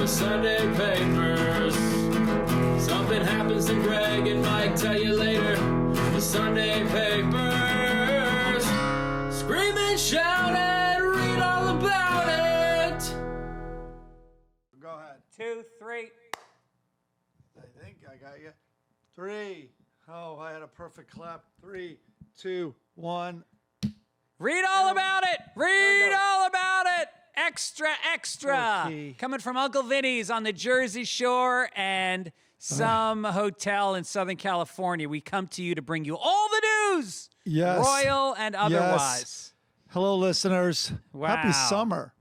the Sunday papers. Something happens to Greg and Mike, tell you later. The Sunday papers. Scream and shout and read all about it. Go ahead. 2, 3. I think I got you. 3. Oh, I had a perfect clap. 3, 2, 1. Read all about it. Read all about it. Extra, extra. Okay. Coming from Uncle Vinnies on the Jersey Shore and some hotel in Southern California. We come to you to bring you all the news. Yes. Royal and otherwise. Yes. Hello, listeners. Wow. Happy summer.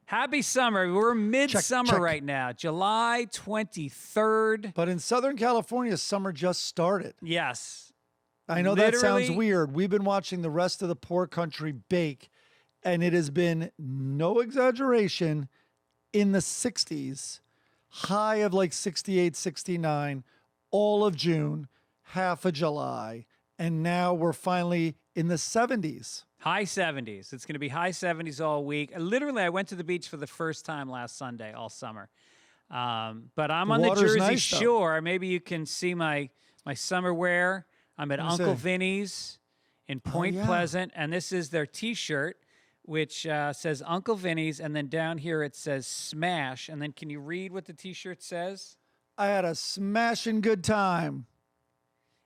Happy summer. We're midsummer check. right now. July 23rd. But in Southern California, summer just started. Yes. I know that sounds Literally- weird. We've been watching the rest of the poor country bake, and it has been, no exaggeration, in the 60s, high of like 68, 69, all of June, half of July, and now we're finally in the 70s. High 70s. It's going to be high 70s all week. Literally, I went to the beach for the first time last Sunday, all summer. But I'm on the water's Jersey nice, though. Shore. Maybe you can see my summer wear. I'm at Let me Uncle see. Vinny's in Point yeah. Pleasant, and this is their T-shirt, which says Uncle Vinny's, and then down here it says Smash. And then can you read what the T-shirt says? I had a smashing good time.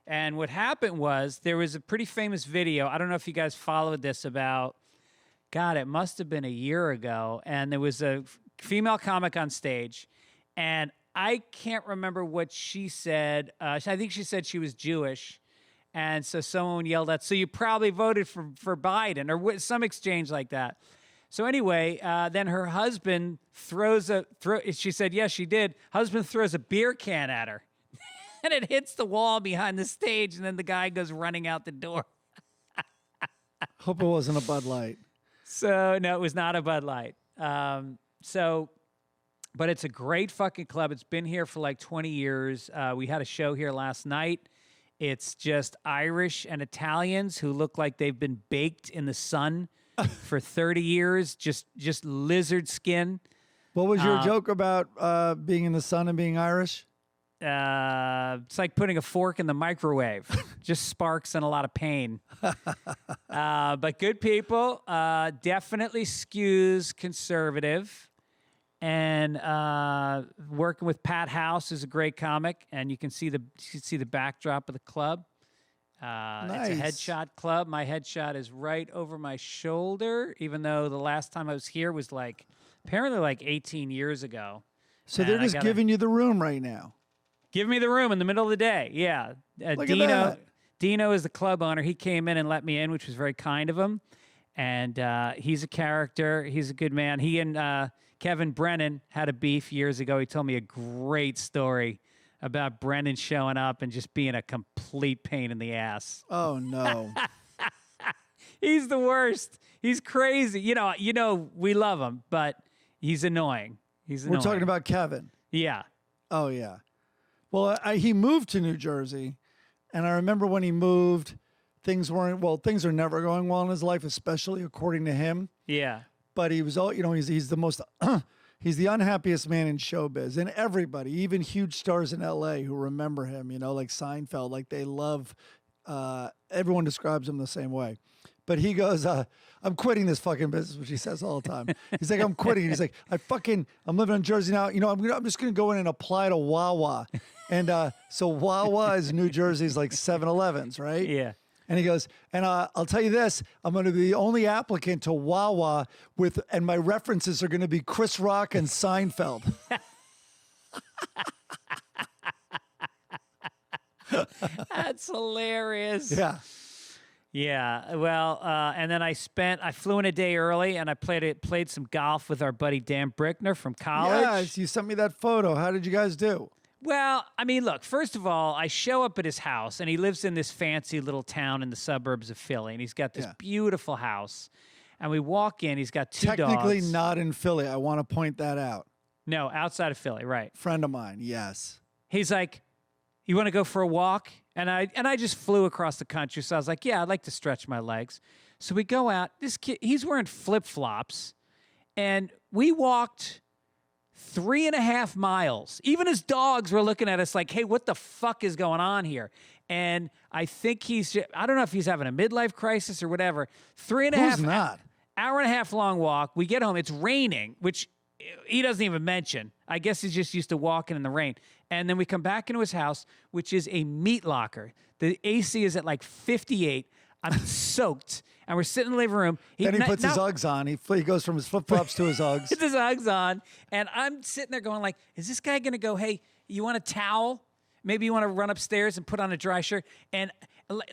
And what happened was there was a pretty famous video. I don't know if you guys followed this about, God, it must have been a year ago. And there was a female comic on stage. And I can't remember what she said. I think she said she was Jewish. And so someone yelled out, so you probably voted for Biden or some exchange like that. So anyway, then her husband she said, yes, she did. Husband throws a beer can at her. And it hits the wall behind the stage, and then the guy goes running out the door. Hope it wasn't a Bud Light. So, no, it was not a Bud Light. But it's a great fucking club. It's been here for like 20 years. We had a show here last night. It's just Irish and Italians who look like they've been baked in the sun for 30 years, just lizard skin. What was your joke about being in the sun and being Irish? It's like putting a fork in the microwave. Just sparks and a lot of pain. But good people. Definitely skews conservative. And working with Pat House is a great comic, and you can see the backdrop of the club. Nice. It's a headshot club. My headshot is right over my shoulder, even though the last time I was here was apparently 18 years ago. So they're just giving you the room right now. Give me the room in the middle of the day. Yeah. Look at that. Dino is the club owner. He came in and let me in, which was very kind of him. And he's a character. He's a good man. He and Kevin Brennan had a beef years ago. He told me a great story about Brennan showing up and just being a complete pain in the ass. Oh, no. He's the worst. He's crazy. You know, we love him, but he's annoying. We're talking about Kevin. Yeah. Oh, yeah. Well, he moved to New Jersey, and I remember when he moved, things are never going well in his life, especially according to him. Yeah. But he was he's the most, he's the unhappiest man in showbiz, and everybody, even huge stars in LA who remember him, like Seinfeld, like they love, everyone describes him the same way. But he goes, I'm quitting this fucking business, which he says all the time. He's like, I'm quitting. He's like, I'm living in Jersey now. I'm just going to go in and apply to Wawa. And so Wawa is New Jersey's like 7-Elevens, right? Yeah. And he goes, and I'll tell you this, I'm going to be the only applicant to Wawa and my references are going to be Chris Rock and Seinfeld. That's hilarious. Yeah. Yeah, well, and then I flew in a day early, and I played some golf with our buddy Dan Brickner from college. Yeah, you sent me that photo. How did you guys do? Well, I mean, look, first of all, I show up at his house, and he lives in this fancy little town in the suburbs of Philly, and he's got this beautiful house. And we walk in, he's got two dogs. Technically not in Philly. I want to point that out. No, outside of Philly, right. Friend of mine, yes. He's like, you want to go for a walk? And I just flew across the country, so I was like, yeah, I'd like to stretch my legs. So we go out. This kid, he's wearing flip-flops, and we walked 3.5 miles. Even his dogs were looking at us like, hey, what the fuck is going on here? And I think I don't know if he's having a midlife crisis or whatever. 3.5 Who's not? hour and a half long walk. We get home. It's raining, which he doesn't even mention. I guess he's just used to walking in the rain. And then we come back into his house, which is a meat locker. The AC is at like 58. I'm soaked. And we're sitting in the living room. Then he puts his Uggs on. He goes from his flip-flops to his Uggs. Puts his Uggs on. And I'm sitting there going like, is this guy going to go, hey, you want a towel? Maybe you want to run upstairs and put on a dry shirt. And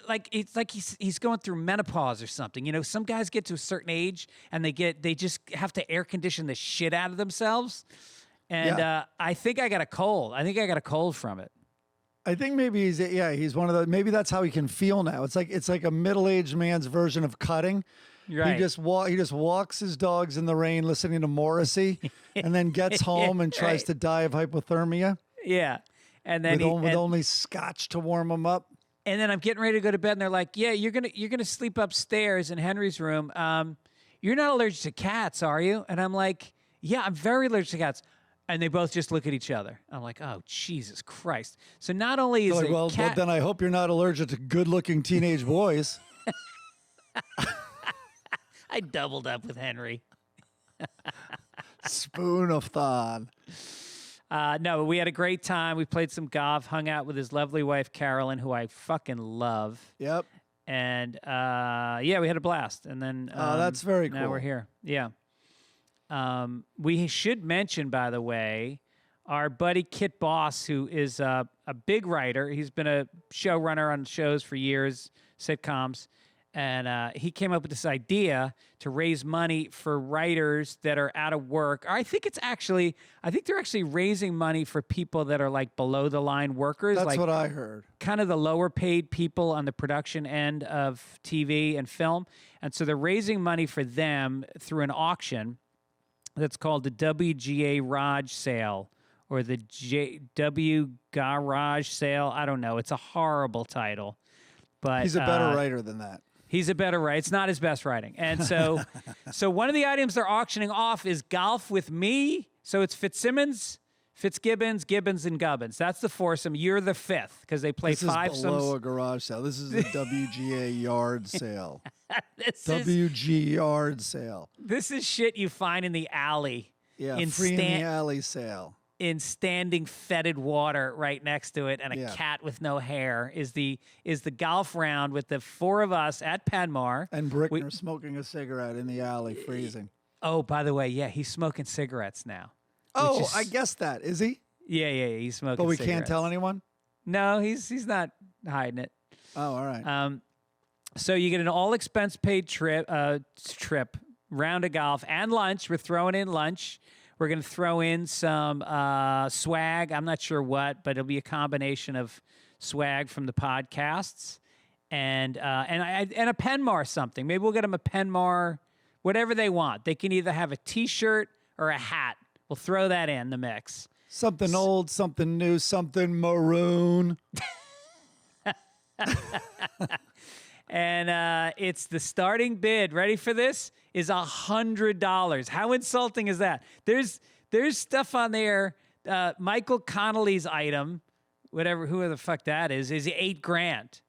like it's like he's going through menopause or something. You know, some guys get to a certain age and they just have to air condition the shit out of themselves. And I think I got a cold. I think I got a cold from it. I think maybe he's one of the, maybe that's how he can feel now. It's like a middle-aged man's version of cutting. Right. He just walks his dogs in the rain listening to Morrissey and then gets home and tries to die of hypothermia. Yeah. And then with only scotch to warm him up. And then I'm getting ready to go to bed and they're like, yeah, you're gonna sleep upstairs in Henry's room. You're not allergic to cats, are you? And I'm like, yeah, I'm very allergic to cats. And they both just look at each other. I'm like, oh, Jesus Christ. So not only is well, then I hope you're not allergic to good-looking teenage boys. I doubled up with Henry. Spoon of thon. No, but we had a great time. We played some golf, hung out with his lovely wife, Carolyn, who I fucking love. Yep. And, we had a blast. And then that's very cool. Now we're here. Yeah. We should mention, by the way, our buddy Kit Boss, who is a big writer. He's been a showrunner on shows for years, sitcoms. And he came up with this idea to raise money for writers that are out of work. I think they're actually raising money for people that are like below the line workers. That's like what I heard. Kind of the lower paid people on the production end of TV and film. And so they're raising money for them through an auction that's called the WGA Raj Sale or the W Garage Sale. I don't know. It's a horrible title. But he's a better writer than that. He's a better writer. It's not his best writing. And so one of the items they're auctioning off is Golf with Me. So it's Fitzsimmons, Fitzgibbons, Gibbons, and Gubbins. That's the foursome. You're the fifth because they play five. This is below a garage sale. This is a WGA yard sale. Yard sale. This is shit you find in the alley. Yeah, in the alley sale. In standing fetid water right next to it, and a cat with no hair is the golf round with the four of us at Penmar. And Brickner smoking a cigarette in the alley, freezing. Oh, by the way, yeah, he's smoking cigarettes now. Oh, I guessed that. Is he? Yeah, he's smoking But we cigarettes. can't tell anyone? No, he's not hiding it. Oh, all right. So you get an all-expense paid trip, round of golf, and lunch. We're throwing in lunch. We're going to throw in some swag. I'm not sure what, but it'll be a combination of swag from the podcasts and a Penmar something. Maybe we'll get them a Penmar, whatever they want. They can either have a T-shirt or a hat. We'll throw that in the mix. Something old, something new, something maroon. And it's the starting bid. Ready for this? Is $100. How insulting is that? There's stuff on there. Michael Connolly's item, who the fuck that is $8,000.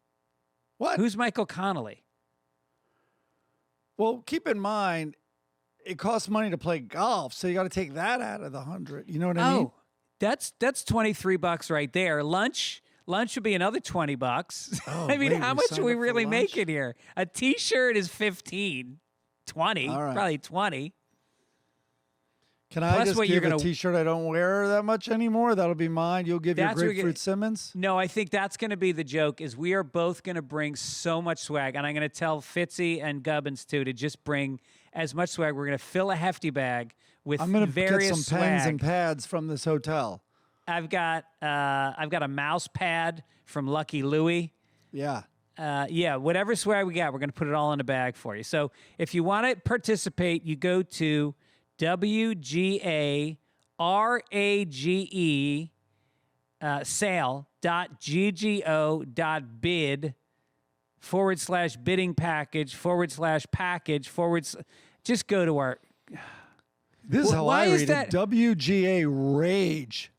What? Who's Michael Connolly? Well, keep in mind, it costs money to play golf, so you got to take that out of the 100. You know what I mean? Oh, that's $23 right there. Lunch would be another $20. Oh, I mean, how much are we really lunch? making here? A T-shirt is $15, $20, right. Probably $20. Can I just give a T-shirt I don't wear that much anymore? That'll be mine. You'll give your Grapefruit Simmons? No, I think that's going to be the joke, is we are both going to bring so much swag, and I'm going to tell Fitzy and Gubbins, too, to just bring as much swag. We're going to fill a hefty bag with various swag. I'm going to get some pens and pads from this hotel. I've got a mouse pad from Lucky Louie. Yeah. Whatever swag we got, we're going to put it all in a bag for you. So if you want to participate, you go to WGARAGE sale.ggo.bid /bidding package /package / just go to our... This is how Why I is read that? it. WGA Rage.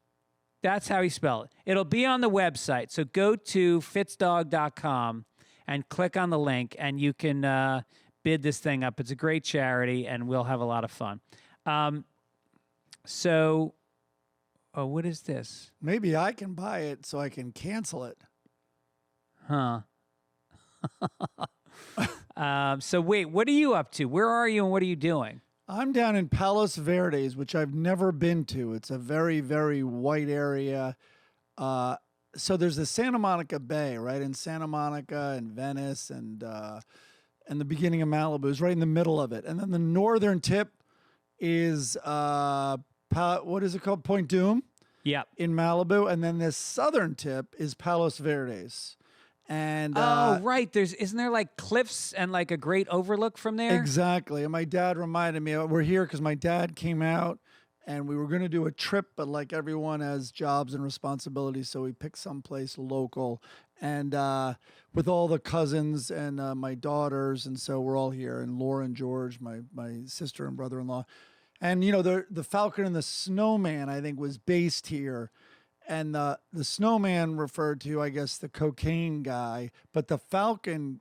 That's how you spell it. It'll be on the website. So go to fitzdog.com and click on the link, and you can bid this thing up. It's a great charity, and we'll have a lot of fun. What is this? Maybe I can buy it so I can cancel it. Huh. So wait, what are you up to? Where are you and what are you doing? I'm down in Palos Verdes, which I've never been to. It's a very, very white area. So there's the Santa Monica Bay, right? In Santa Monica and Venice and the beginning of Malibu is right in the middle of it. And then the northern tip is, what is it called? Point Dume Yep. in Malibu. And then the southern tip is Palos Verdes. And right. Isn't there like cliffs and like a great overlook from there? exactly. And my dad reminded me, we're here because my dad came out and we were going to do a trip, but like everyone has jobs and responsibilities. So we picked someplace local and with all the cousins and my daughters. And so we're all here, and Laura and George, my sister and brother-in-law. And, you know, the Falcon and the Snowman, I think, was based here. And the snowman referred to, I guess, the cocaine guy, but the falcon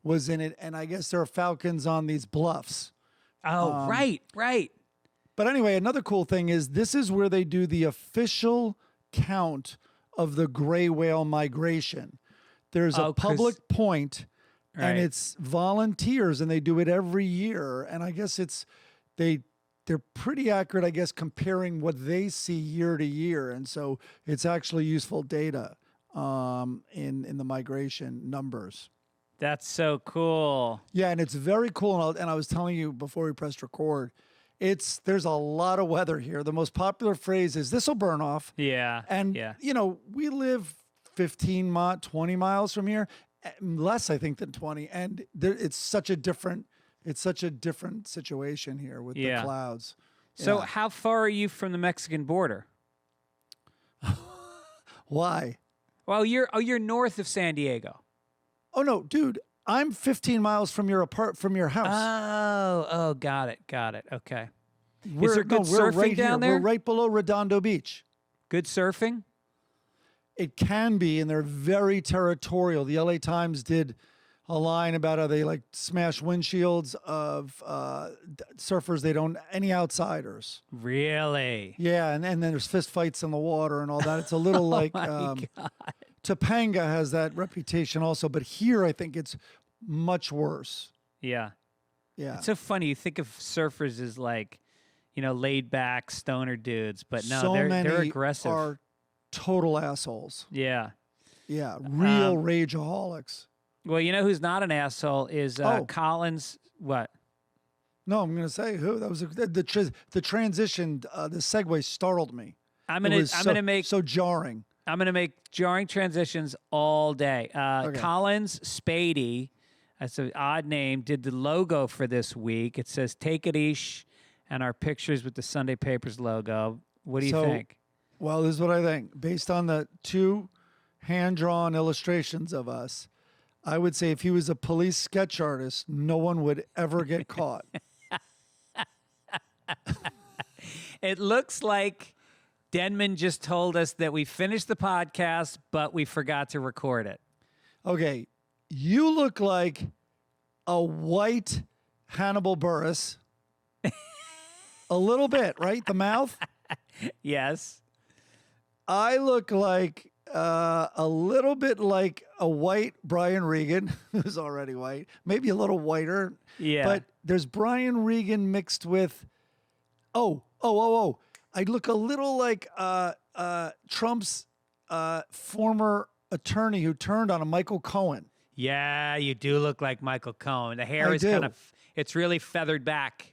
was in it. And I guess there are falcons on these bluffs. Oh, right. But anyway, another cool thing is this is where they do the official count of the gray whale migration. There's a public point, and it's volunteers, and they do it every year. And I guess they're pretty accurate, I guess, comparing what they see year to year. And so it's actually useful data in the migration numbers. That's so cool. Yeah, and it's very cool. And I was telling you before we pressed record, there's a lot of weather here. The most popular phrase is, "This'll burn off." Yeah. And, you know, we live 20 miles from here, less, I think, than 20. And it's such a different situation here with the clouds. So Yeah. how far are you from the Mexican border? Why? Well, you're north of San Diego. Oh no, dude, I'm 15 miles from your house. Oh, got it. Okay. We're, there good surfing right down here. there? We're right below Redondo Beach. Good surfing? It can be, and they're very territorial. The LA Times did a line about how they like smash windshields of surfers. They don't any outsiders. Really? Yeah, and then there's fist fights in the water and all that. It's a little like God. Topanga has that reputation also, but here I think it's much worse. Yeah. Yeah. It's so funny. You think of surfers as like, you know, laid back stoner dudes, but no, so they're many aggressive. are total assholes. Yeah. Yeah, real rageaholics. Well, you know who's not an asshole is Collins. What? No, I'm going to say who. That was the transition. The segue startled me. I'm gonna make so jarring. I'm gonna make jarring transitions all day. Okay. Collins Spady, that's an odd name, did the logo for this week. It says "Take it Ish," and our pictures with the Sunday Papers logo. What do you think? Well, this is what I think. Based on the 2 hand-drawn illustrations of us, I would say if he was a police sketch artist, no one would ever get caught. It looks like Denman just told us that we finished the podcast, but we forgot to record it. Okay, you look like a white Hannibal Buress. A little bit, right? The mouth? Yes. I look like a little bit like a white Brian Regan, who's already white, maybe a little whiter. Yeah. But there's Brian Regan mixed with, I look a little like Trump's former attorney who turned on a Michael Cohen. Yeah, you do look like Michael Cohen. The hair is kind of, it's really feathered back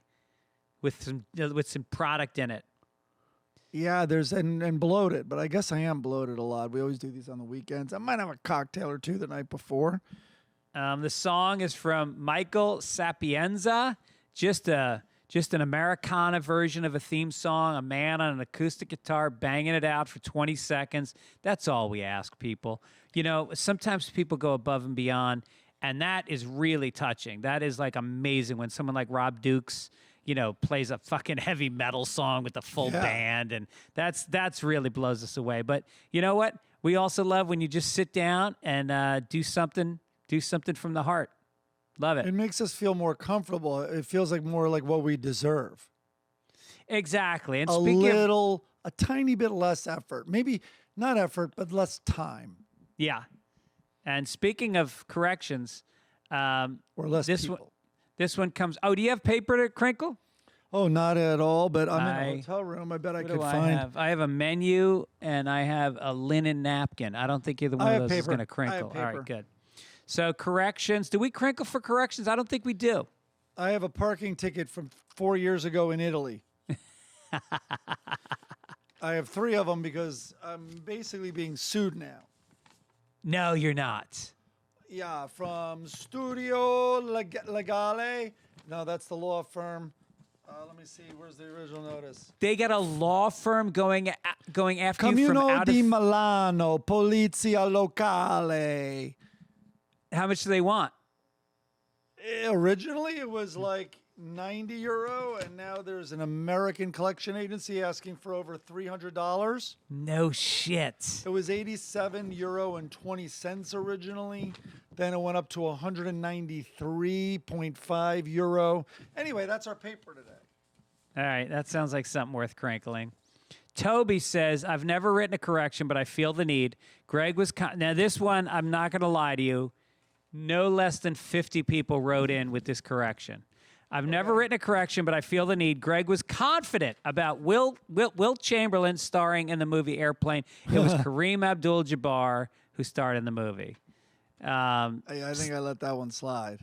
with some product in it. Yeah, there's and bloated, but I guess I am bloated a lot. We always do these on the weekends. I might have a cocktail or two the night before. The song is from Michael Sapienza, just an Americana version of a theme song, a man on an acoustic guitar banging it out for 20 seconds. That's all we ask people. You know, sometimes people go above and beyond, and that is really touching. That is like amazing when someone like Rob Dukes plays a fucking heavy metal song with the full band, and that's really blows us away. But you know what? We also love when you just sit down and do something from the heart. Love it. It makes us feel more comfortable. It feels like more like what we deserve. Exactly. And a tiny bit less effort. Maybe not effort, but less time. Yeah. And speaking of corrections, or less people. This one comes. Oh, do you have paper to crinkle? Oh, not at all, but I'm in a hotel room. I bet I could find. I have a menu and I have a linen napkin. I don't think either one of those is going to crinkle. All right, good. So corrections. Do we crinkle for corrections? I don't think we do. I have a parking ticket from 4 years ago in Italy. I have 3 of them because I'm basically being sued now. No, you're not. Yeah, from Studio Legale. No, that's the law firm. Let me see. Where's the original notice? They got a law firm going after you from Comune out di of... Milano, Polizia Locale. How much do they want? Originally, it was like €90, and now there's an American collection agency asking for over $300. No shit. It was €87.20 originally. Then it went up to €193.5. Anyway, that's our paper today. All right, that sounds like something worth crinkling. Toby says, I've never written a correction, but I feel the need. Greg was... Now, this one, I'm not going to lie to you. No less than 50 people wrote in with this correction. I've never written a correction, but I feel the need. Greg was confident about Will Chamberlain starring in the movie Airplane. It was Kareem Abdul-Jabbar who starred in the movie. I think I let that one slide.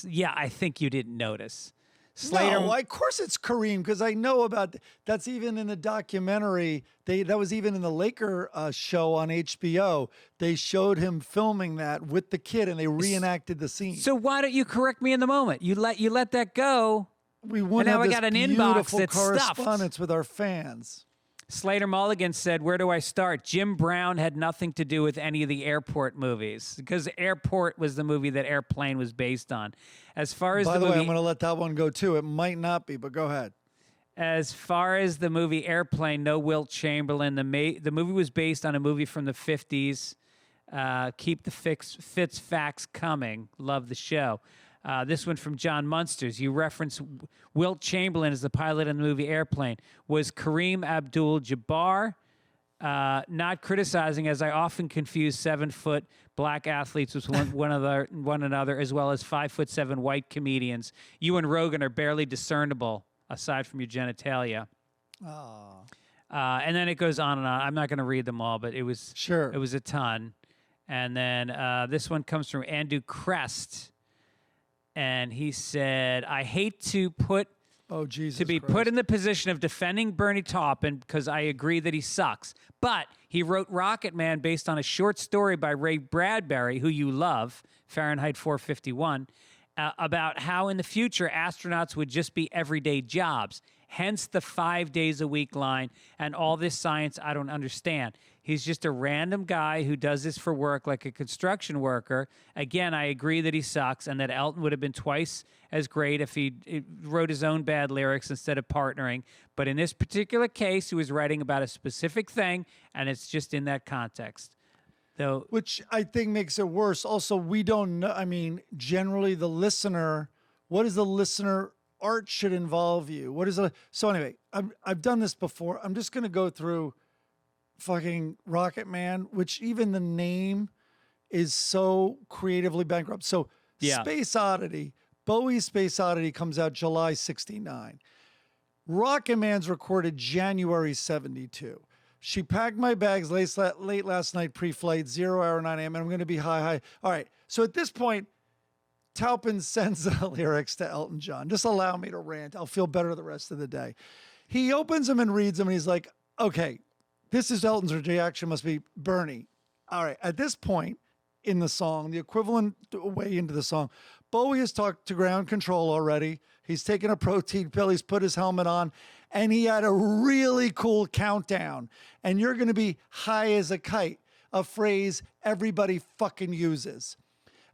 Yeah, I think you didn't notice. Slater, no, of course it's Kareem, because I know about that's even in the documentary. That was even in the Laker show on HBO. They showed him filming that with the kid, and they reenacted the scene. So why don't you correct me in the moment? You let that go. We wouldn't and now have I got an inbox that's correspondence stuffed with our fans. Slater Mulligan said, where do I start? Jim Brown had nothing to do with any of the Airport movies because Airport was the movie that Airplane was based on. As far as By the way, movie, I'm going to let that one go too. It might not be, but go ahead. As far as the movie Airplane, no Wilt Chamberlain. The movie was based on a movie from the 50s. Keep the Fitz facts coming. Love the show. This one from John Munsters. You reference Wilt Chamberlain as the pilot in the movie Airplane. Was Kareem Abdul-Jabbar. Not criticizing, as I often confuse 7-foot black athletes with one another, as well as 5'7" white comedians. You and Rogan are barely discernible, aside from your genitalia. And then it goes on and on. I'm not going to read them all, but it was a ton. And then this one comes from Andrew Crest. And he said, I hate to put in the position of defending Bernie Taupin because I agree that he sucks. But he wrote Rocket Man based on a short story by Ray Bradbury, who you love, Fahrenheit 451, about how in the future astronauts would just be everyday jobs. Hence the 5 days a week line and all this science I don't understand. He's just a random guy who does this for work like a construction worker. Again, I agree that he sucks and that Elton would have been twice as great if he wrote his own bad lyrics instead of partnering. But in this particular case, he was writing about a specific thing, and it's just in that context. Which I think makes it worse. Also, we don't know. I mean, generally the listener, what is the listener? Art should involve you. So anyway, I've done this before. I'm just going to go through fucking Rocket Man, which even the name is so creatively bankrupt. So Space Oddity, Bowie's Space Oddity comes out July 69. Rocket Man's recorded January 72. She packed my bags late last night, pre-flight, 0 hour 9 a.m., and I'm going to be high. All right. So at this point, Taupin sends the lyrics to Elton John. Just allow me to rant. I'll feel better the rest of the day. He opens them and reads them, and he's like, okay, this is Elton's reaction must be Bernie. All right. At this point in the song, the equivalent way into the song, Bowie has talked to ground control already. He's taken a protein pill. He's put his helmet on, and he had a really cool countdown. And you're going to be high as a kite, a phrase everybody fucking uses.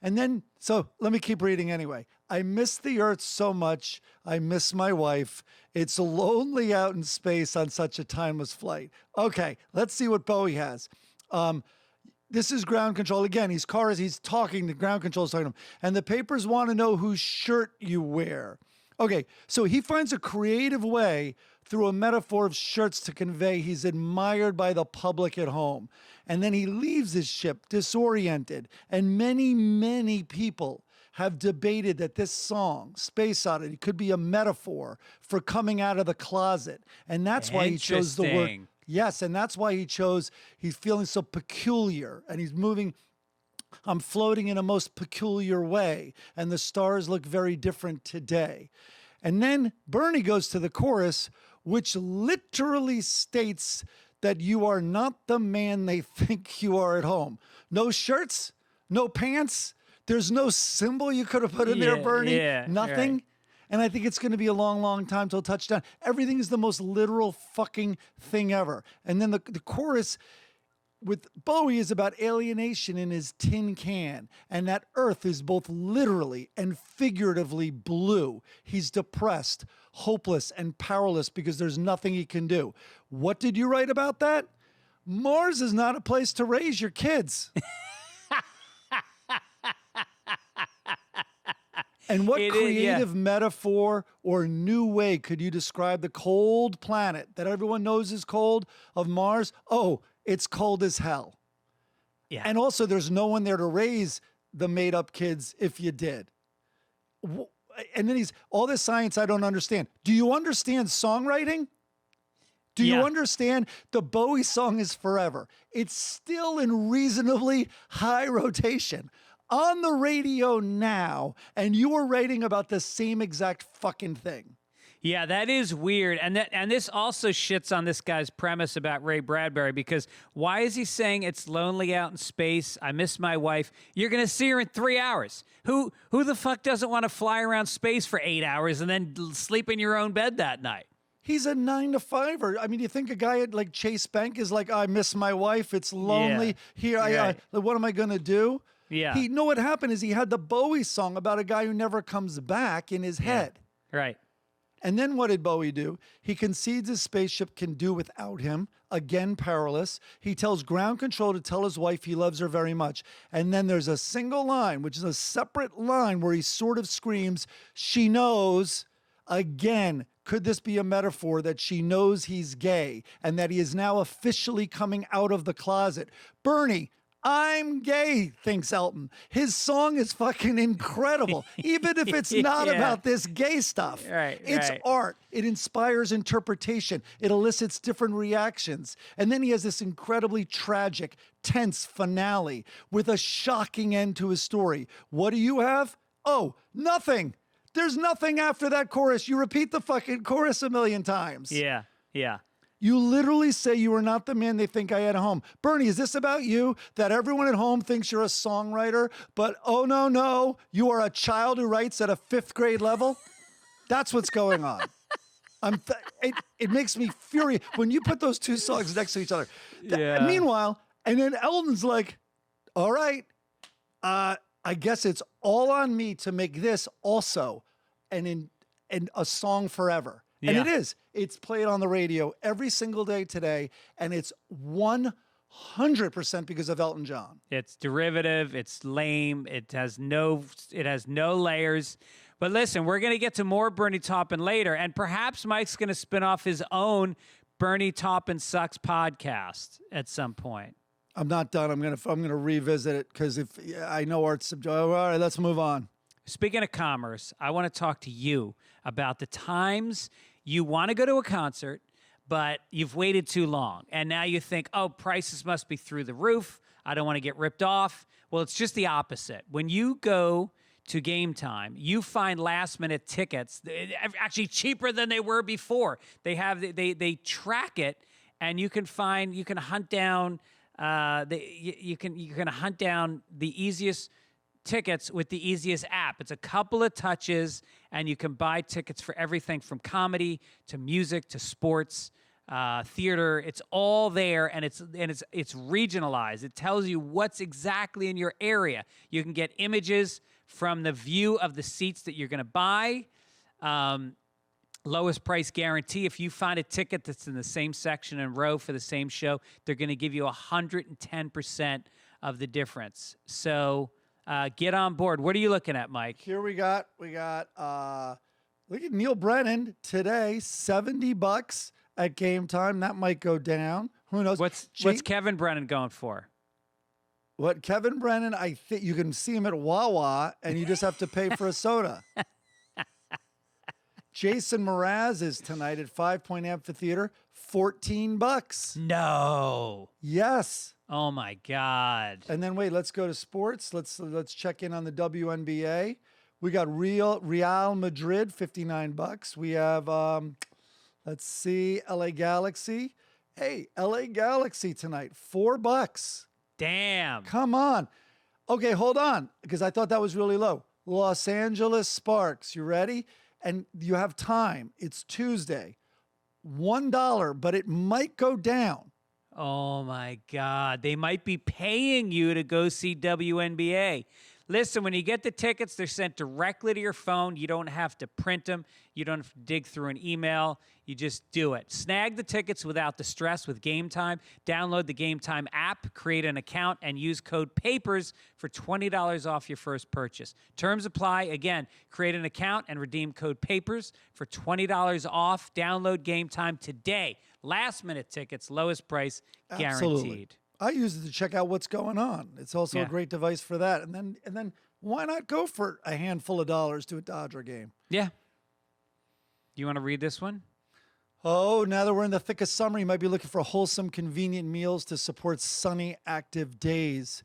And then, so let me keep reading anyway. I miss the earth so much. I miss my wife. It's lonely out in space on such a timeless flight. Okay, let's see what Bowie has. This is ground control. Again, he's talking to ground control, talking to him. And the papers want to know whose shirt you wear. Okay, so he finds a creative way through a metaphor of shirts to convey he's admired by the public at home. And then he leaves his ship disoriented. And many, many people have debated that this song, Space Oddity, could be a metaphor for coming out of the closet. And that's why he chose the word. Interesting. Yes, and that's why he's feeling so peculiar, and he's moving. I'm floating in a most peculiar way, and the stars look very different today. And then Bernie goes to the chorus, which literally states that you are not the man they think you are at home. No shirts, no pants. There's no symbol you could have put in there, Bernie. Yeah, nothing. right. And I think it's going to be a long, long time till touchdown. Everything is the most literal fucking thing ever. And then the chorus with Bowie is about alienation in his tin can. And that earth is both literally and figuratively blue. He's depressed, hopeless, and powerless because there's nothing he can do. What did you write about that? Mars is not a place to raise your kids. And what creative metaphor or new way could you describe the cold planet that everyone knows is cold of Mars? Oh, it's cold as hell. Yeah. And also, there's no one there to raise the made-up kids if you did. And then all this science I don't understand. Do you understand songwriting? Do you understand the Bowie song is forever? It's still in reasonably high rotation on the radio now, and you are writing about the same exact fucking thing. Yeah, that is weird. And this also shits on this guy's premise about Ray Bradbury, because why is he saying it's lonely out in space? I miss my wife. You're going to see her in 3 hours. Who the fuck doesn't want to fly around space for 8 hours and then sleep in your own bed that night? He's a 9-to-5er. I mean, you think a guy at like Chase Bank is like, I miss my wife. It's lonely here. Right. What am I going to do? Yeah. What happened is he had the Bowie song about a guy who never comes back in his head. Right. And then what did Bowie do? He concedes his spaceship can do without him, again powerless. He tells ground control to tell his wife he loves her very much. And then there's a single line, which is a separate line where he sort of screams, she knows. Again, could this be a metaphor that she knows he's gay and that he is now officially coming out of the closet? Bernie, I'm gay, thinks Elton. His song is fucking incredible, even if it's not about this gay stuff. It's art. It inspires interpretation. It elicits different reactions. And then he has this incredibly tragic, tense finale with a shocking end to his story. What do you have? Oh, nothing. There's nothing after that chorus. You repeat the fucking chorus a million times. Yeah. You literally say you are not the man they think I had at home. Bernie, is this about you? That everyone at home thinks you're a songwriter, but oh no, you are a child who writes at a 5th grade level? That's what's going on. It makes me furious when you put those two songs next to each other. Meanwhile, and then Elton's like, all right, I guess it's all on me to make this also and a song forever. And it is. It's played on the radio every single day today, and it's 100% because of Elton John. It's derivative. It's lame. It has no layers. But listen, we're going to get to more Bernie Taupin later, and perhaps Mike's going to spin off his own Bernie Taupin Sucks podcast at some point. I'm not done. I'm gonna revisit it because if I know art's subject. All right, let's move on. Speaking of commerce, I want to talk to you about the times you want to go to a concert, but you've waited too long. And now you think, oh, prices must be through the roof. I don't want to get ripped off. Well, it's just the opposite. When you go to Game Time, you find last-minute tickets actually cheaper than they were before. They track it, and you can hunt down you can hunt down the easiest tickets with the easiest app. It's a couple of touches, and you can buy tickets for everything from comedy to music to sports, theater. It's all there, and it's regionalized. It tells you what's exactly in your area. You can get images from the view of the seats that you're going to buy. Lowest price guarantee. If you find a ticket that's in the same section and row for the same show, they're going to give you 110% of the difference. So get on board. What are you looking at, Mike? Here we got look at Neil Brennan today, $70 at Game Time. That might go down. Who knows? What's Kevin Brennan going for? What Kevin Brennan? I think you can see him at Wawa, and you just have to pay for a soda. Jason Mraz is tonight at 5 Point Amphitheater, $14. No. Yes. Oh my God. And then wait, let's go to sports. Let's check in on the WNBA. We got Real Madrid, $59. We have let's see, LA Galaxy. Hey, LA Galaxy tonight, $4. Damn. Come on. Okay, hold on, because I thought that was really low. Los Angeles Sparks, you ready? And you have time. It's Tuesday. $1, but it might go down. Oh my God. They might be paying you to go see WNBA. Listen, when you get the tickets, they're sent directly to your phone. You don't have to print them. You don't have to dig through an email. You just do it. Snag the tickets without the stress with Game Time. Download the Game Time app, create an account, and use code PAPERS for $20 off your first purchase. Terms apply. Again, create an account and redeem code PAPERS for $20 off. Download Game Time today. Last-minute tickets, lowest price, guaranteed. Absolutely. I use it to check out what's going on. It's also Yeah. a great device for that. And then why not go for a handful of dollars to a Dodger game? Yeah. You want to read this one? Oh, now that we're in the thick of summer, you might be looking for wholesome, convenient meals to support sunny, active days.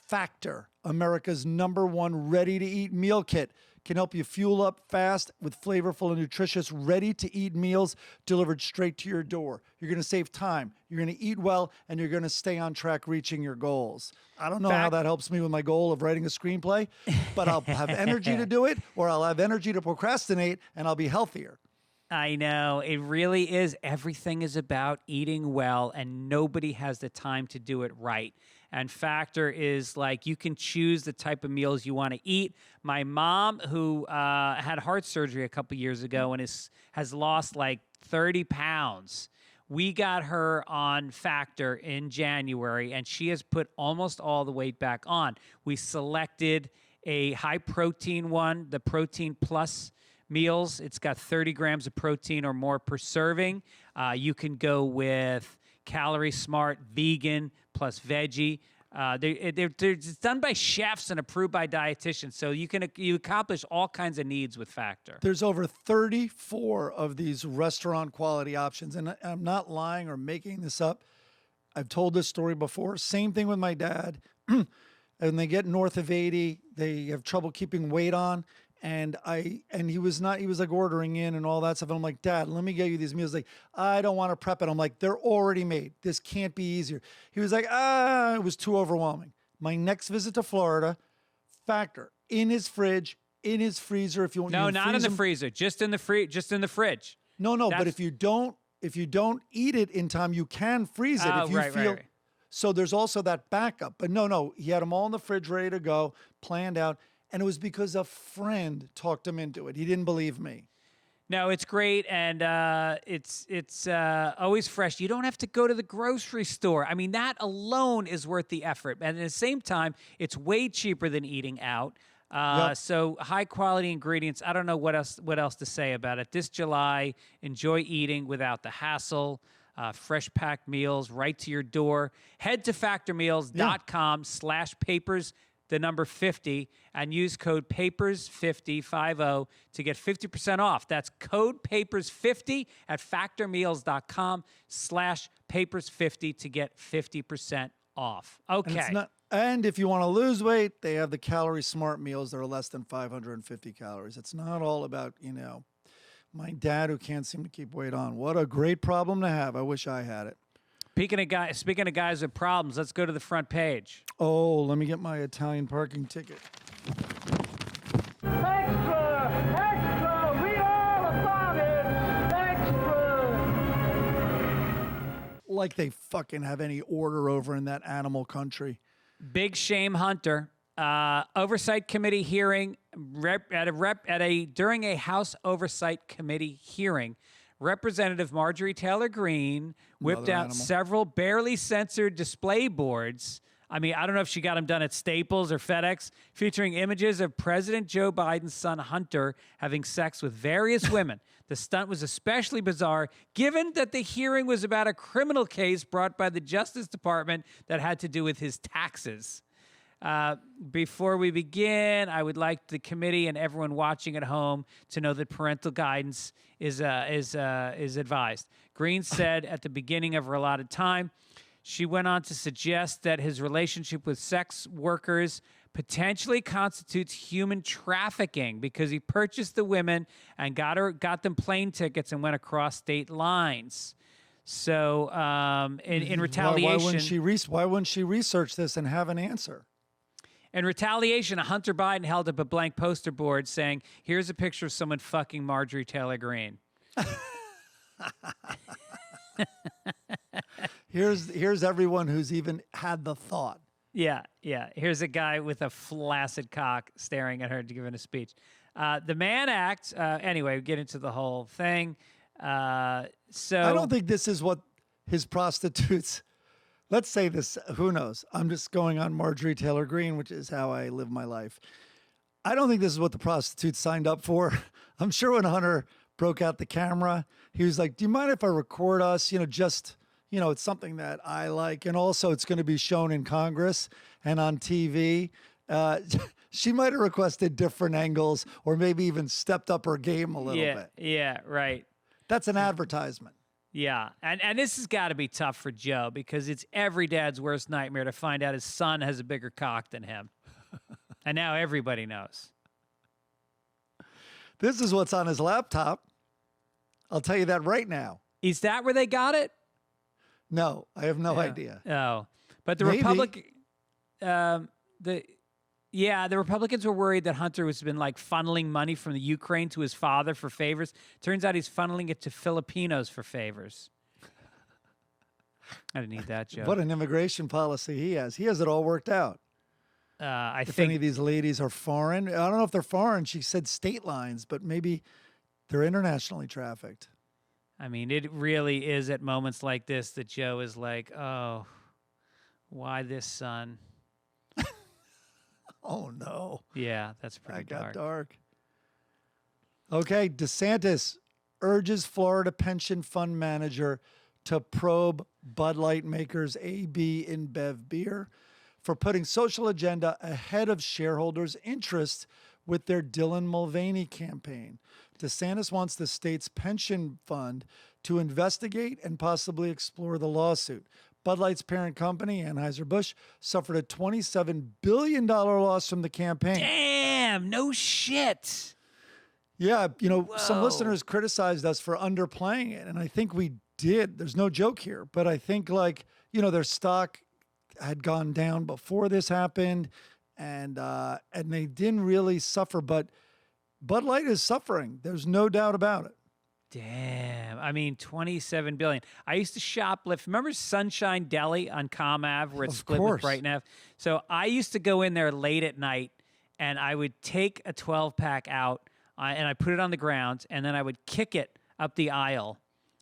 Factor, America's #1 ready-to-eat meal kit, can help you fuel up fast with flavorful and nutritious ready-to-eat meals delivered straight to your door. You're going to save time, you're going to eat well, and you're going to stay on track reaching your goals. I don't know how that helps me with my goal of writing a screenplay, but I'll have energy to do it, or I'll have energy to procrastinate, and I'll be healthier. I know. It really is. Everything is about eating well, and nobody has the time to do it right. And Factor is like you can choose the type of meals you want to eat. My mom, who had heart surgery a couple years ago and has lost like 30 pounds, we got her on Factor in January, and she has put almost all the weight back on. We selected a high-protein one, the Protein Plus meals. It's got 30 grams of protein or more per serving. You can go with Calorie Smart, vegan, plus veggie. They're done by chefs and approved by dietitians, so you accomplish all kinds of needs with Factor. There's over 34 of these restaurant quality options, and I'm not lying or making this up. I've told this story before. Same thing with my dad. And they get north of 80, they have trouble keeping weight on. And he was like ordering in and all that stuff. And I'm like, Dad, let me get you these meals. Like, I don't want to prep it. I'm like, they're already made. This can't be easier. He was like, it was too overwhelming. My next visit to Florida, Factor in his fridge, in his freezer. If you want, no, you not in the freezer, just in the fridge. No. But if you don't eat it in time, you can freeze it. If you feel. Right. So there's also that backup. But no, he had them all in the fridge, ready to go, planned out. And it was because a friend talked him into it. He didn't believe me. No, it's great, and it's always fresh. You don't have to go to the grocery store. I mean, that alone is worth the effort. And at the same time, it's way cheaper than eating out. Yep. So high-quality ingredients. I don't know what else to say about it. This July, enjoy eating without the hassle. Fresh packed meals right to your door. Head to factormeals.com/papers. The number 50, and use code PAPERS50 to get 50% off. That's code PAPERS50 at factormeals.com/papers50 to get 50% off. Okay. And if you want to lose weight, they have the Calorie Smart meals that are less than 550 calories. It's not all about, my dad who can't seem to keep weight on. What a great problem to have. I wish I had it. Speaking of guys with problems, let's go to the front page. Oh, let me get my Italian parking ticket. Extra! Extra! Read all about it! Extra! Like they fucking have any order over in that animal country. Big Shame Hunter Oversight committee hearing during a House Oversight Committee hearing, Representative Marjorie Taylor Greene whipped Another out animal. several barely censored display boards. I mean, I don't know if she got them done at Staples or FedEx, featuring images of President Joe Biden's son Hunter having sex with various women. The stunt was especially bizarre, given that the hearing was about a criminal case brought by the Justice Department that had to do with his taxes. Before we begin, I would like the committee and everyone watching at home to know that parental guidance is advised. Greene said at the beginning of her allotted time, she went on to suggest that his relationship with sex workers potentially constitutes human trafficking because he purchased the women and got them plane tickets and went across state lines. So in retaliation, why wouldn't she research this and have an answer? In retaliation, Hunter Biden held up a blank poster board saying, "Here's a picture of someone fucking Marjorie Taylor Greene." Here's everyone who's even had the thought. Yeah. Here's a guy with a flaccid cock staring at her giving a speech. The Mann Act. Anyway, we get into the whole thing. So I don't think this is what his prostitutes. Let's say this. Who knows? I'm just going on Marjorie Taylor Greene, which is how I live my life. I don't think this is what the prostitutes signed up for. I'm sure when Hunter broke out the camera, he was like, "Do you mind if I record us? It's something that I like, and also it's going to be shown in Congress and on TV." She might have requested different angles, or maybe even stepped up her game a little bit. Yeah, right. That's an advertisement. Yeah, and this has got to be tough for Joe because it's every dad's worst nightmare to find out his son has a bigger cock than him. And now everybody knows. This is what's on his laptop. I'll tell you that right now. Is that where they got it? No, I have no idea. Oh, but the Maybe. The Republicans were worried that Hunter has been like funneling money from the Ukraine to his father for favors. Turns out he's funneling it to Filipinos for favors. I didn't need that joke. What an immigration policy he has. He has it all worked out. I If think any of these ladies are foreign, I don't know if they're foreign. She said state lines, but maybe they're internationally trafficked. I mean, it really is at moments like this that Joe is like, "Oh, why this, son?" Oh, no. Yeah, that's pretty That got dark. dark. Okay, DeSantis urges Florida pension fund manager to probe Bud Light makers AB InBev beer for putting social agenda ahead of shareholders' interests with their Dylan Mulvaney campaign. DeSantis wants the state's pension fund to investigate and possibly explore the lawsuit. Bud Light's parent company, Anheuser-Busch, suffered a $27 billion loss from the campaign. Damn, no shit. Yeah, some Whoa. listeners criticized us for underplaying it, and I think we did. There's no joke here, but I think their stock had gone down before this happened, and they didn't really suffer, but Bud Light is suffering. There's no doubt about it. Damn. I mean, $27 billion. I used to shoplift. Remember Sunshine Deli on Comm Ave where it's Of split course. with Brighton Ave? So I used to go in there late at night and I would take a 12-pack out and I put it on the ground and then I would kick it up the aisle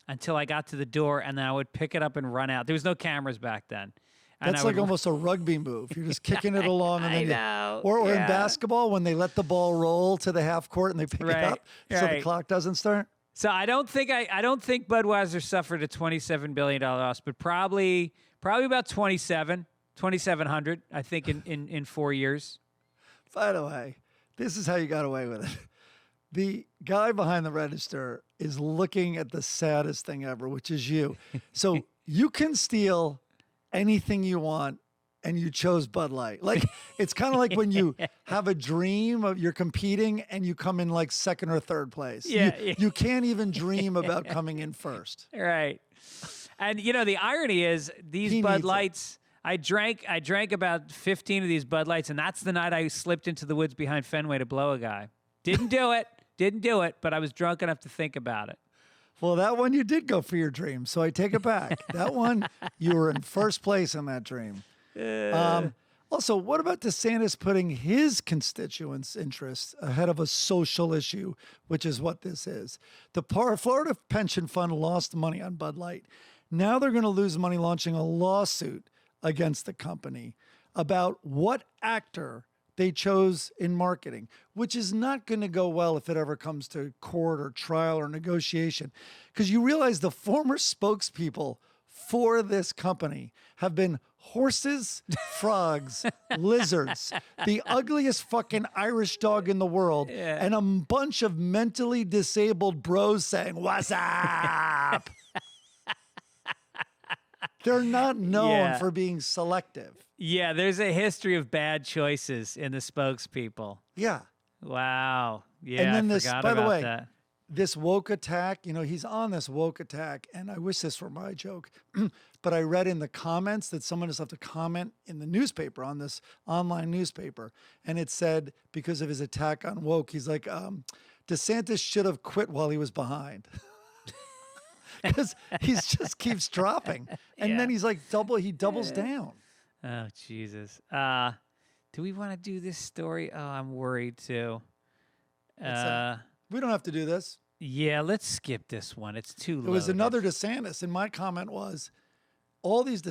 until I got to the door and then I would pick it up and run out. There was no cameras back then. And That's I like would- almost a rugby move. You're just kicking it along, and I then know, or in yeah. basketball when they let the ball roll to the half court and they pick it Right, up so the right. clock doesn't start. So I don't think Budweiser suffered a $27 billion loss, but probably about 2,700, I think, in 4 years. By the way, this is how you got away with it. The guy behind the register is looking at the saddest thing ever, which is you. So you can steal anything you want, and you chose Bud Light. Like, it's kind of like when you have a dream of you're competing and you come in like second or third place. Yeah, You can't even dream about coming in first. Right. And the irony is these He Bud needs it. Lights. I drank about 15 of these Bud Lights, and that's the night I slipped into the woods behind Fenway to blow a guy. Didn't do it, but I was drunk enough to think about it. Well, that one you did go for your dream, so I take it back. That one, you were in first place in that dream. Also, what about DeSantis putting his constituents' interests ahead of a social issue, which is what this is? The Florida Pension Fund lost money on Bud Light. Now they're going to lose money launching a lawsuit against the company about what actor they chose in marketing, which is not going to go well if it ever comes to court or trial or negotiation. Because you realize the former spokespeople for this company have been horses, frogs, lizards, the ugliest fucking Irish dog in the world, and a bunch of mentally disabled bros saying, "What's up?" They're not known for being selective. Yeah, there's a history of bad choices in the spokespeople. Yeah. Wow. Yeah, And then I this, forgot by the about way, that. this woke attack, he's on this woke attack, and I wish this were my joke, but I read in the comments that someone just left a comment in the newspaper, on this online newspaper, and it said, because of his attack on woke, he's like, DeSantis should have quit while he was behind. Because he just keeps dropping. And then he's like, he doubles down. Oh, Jesus. Do we want to do this story? Oh, I'm worried too. We don't have to do this. Yeah, let's skip this one. It's too low. It was another DeSantis, and my comment was, all these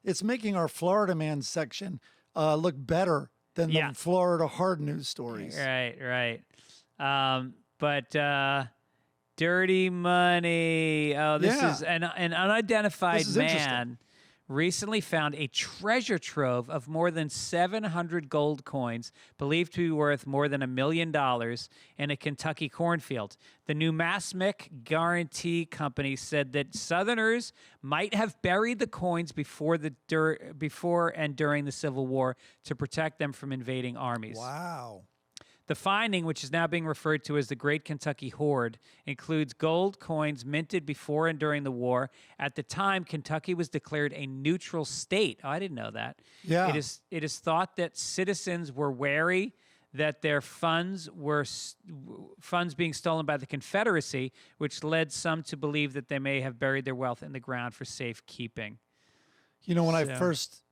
it's making our Florida man section look better than the Florida hard news stories. Right. But dirty money. Oh, this is an unidentified man recently found a treasure trove of more than 700 gold coins, believed to be worth more than $1 million, in a Kentucky cornfield. The New Masmic Guarantee Company said that Southerners might have buried the coins before and during the Civil War to protect them from invading armies. Wow. The finding, which is now being referred to as the Great Kentucky Hoard, includes gold coins minted before and during the war. At the time, Kentucky was declared a neutral state. Oh, I didn't know that. Yeah. It is thought that citizens were wary that their funds were funds being stolen by the Confederacy, which led some to believe that they may have buried their wealth in the ground for safekeeping. When I first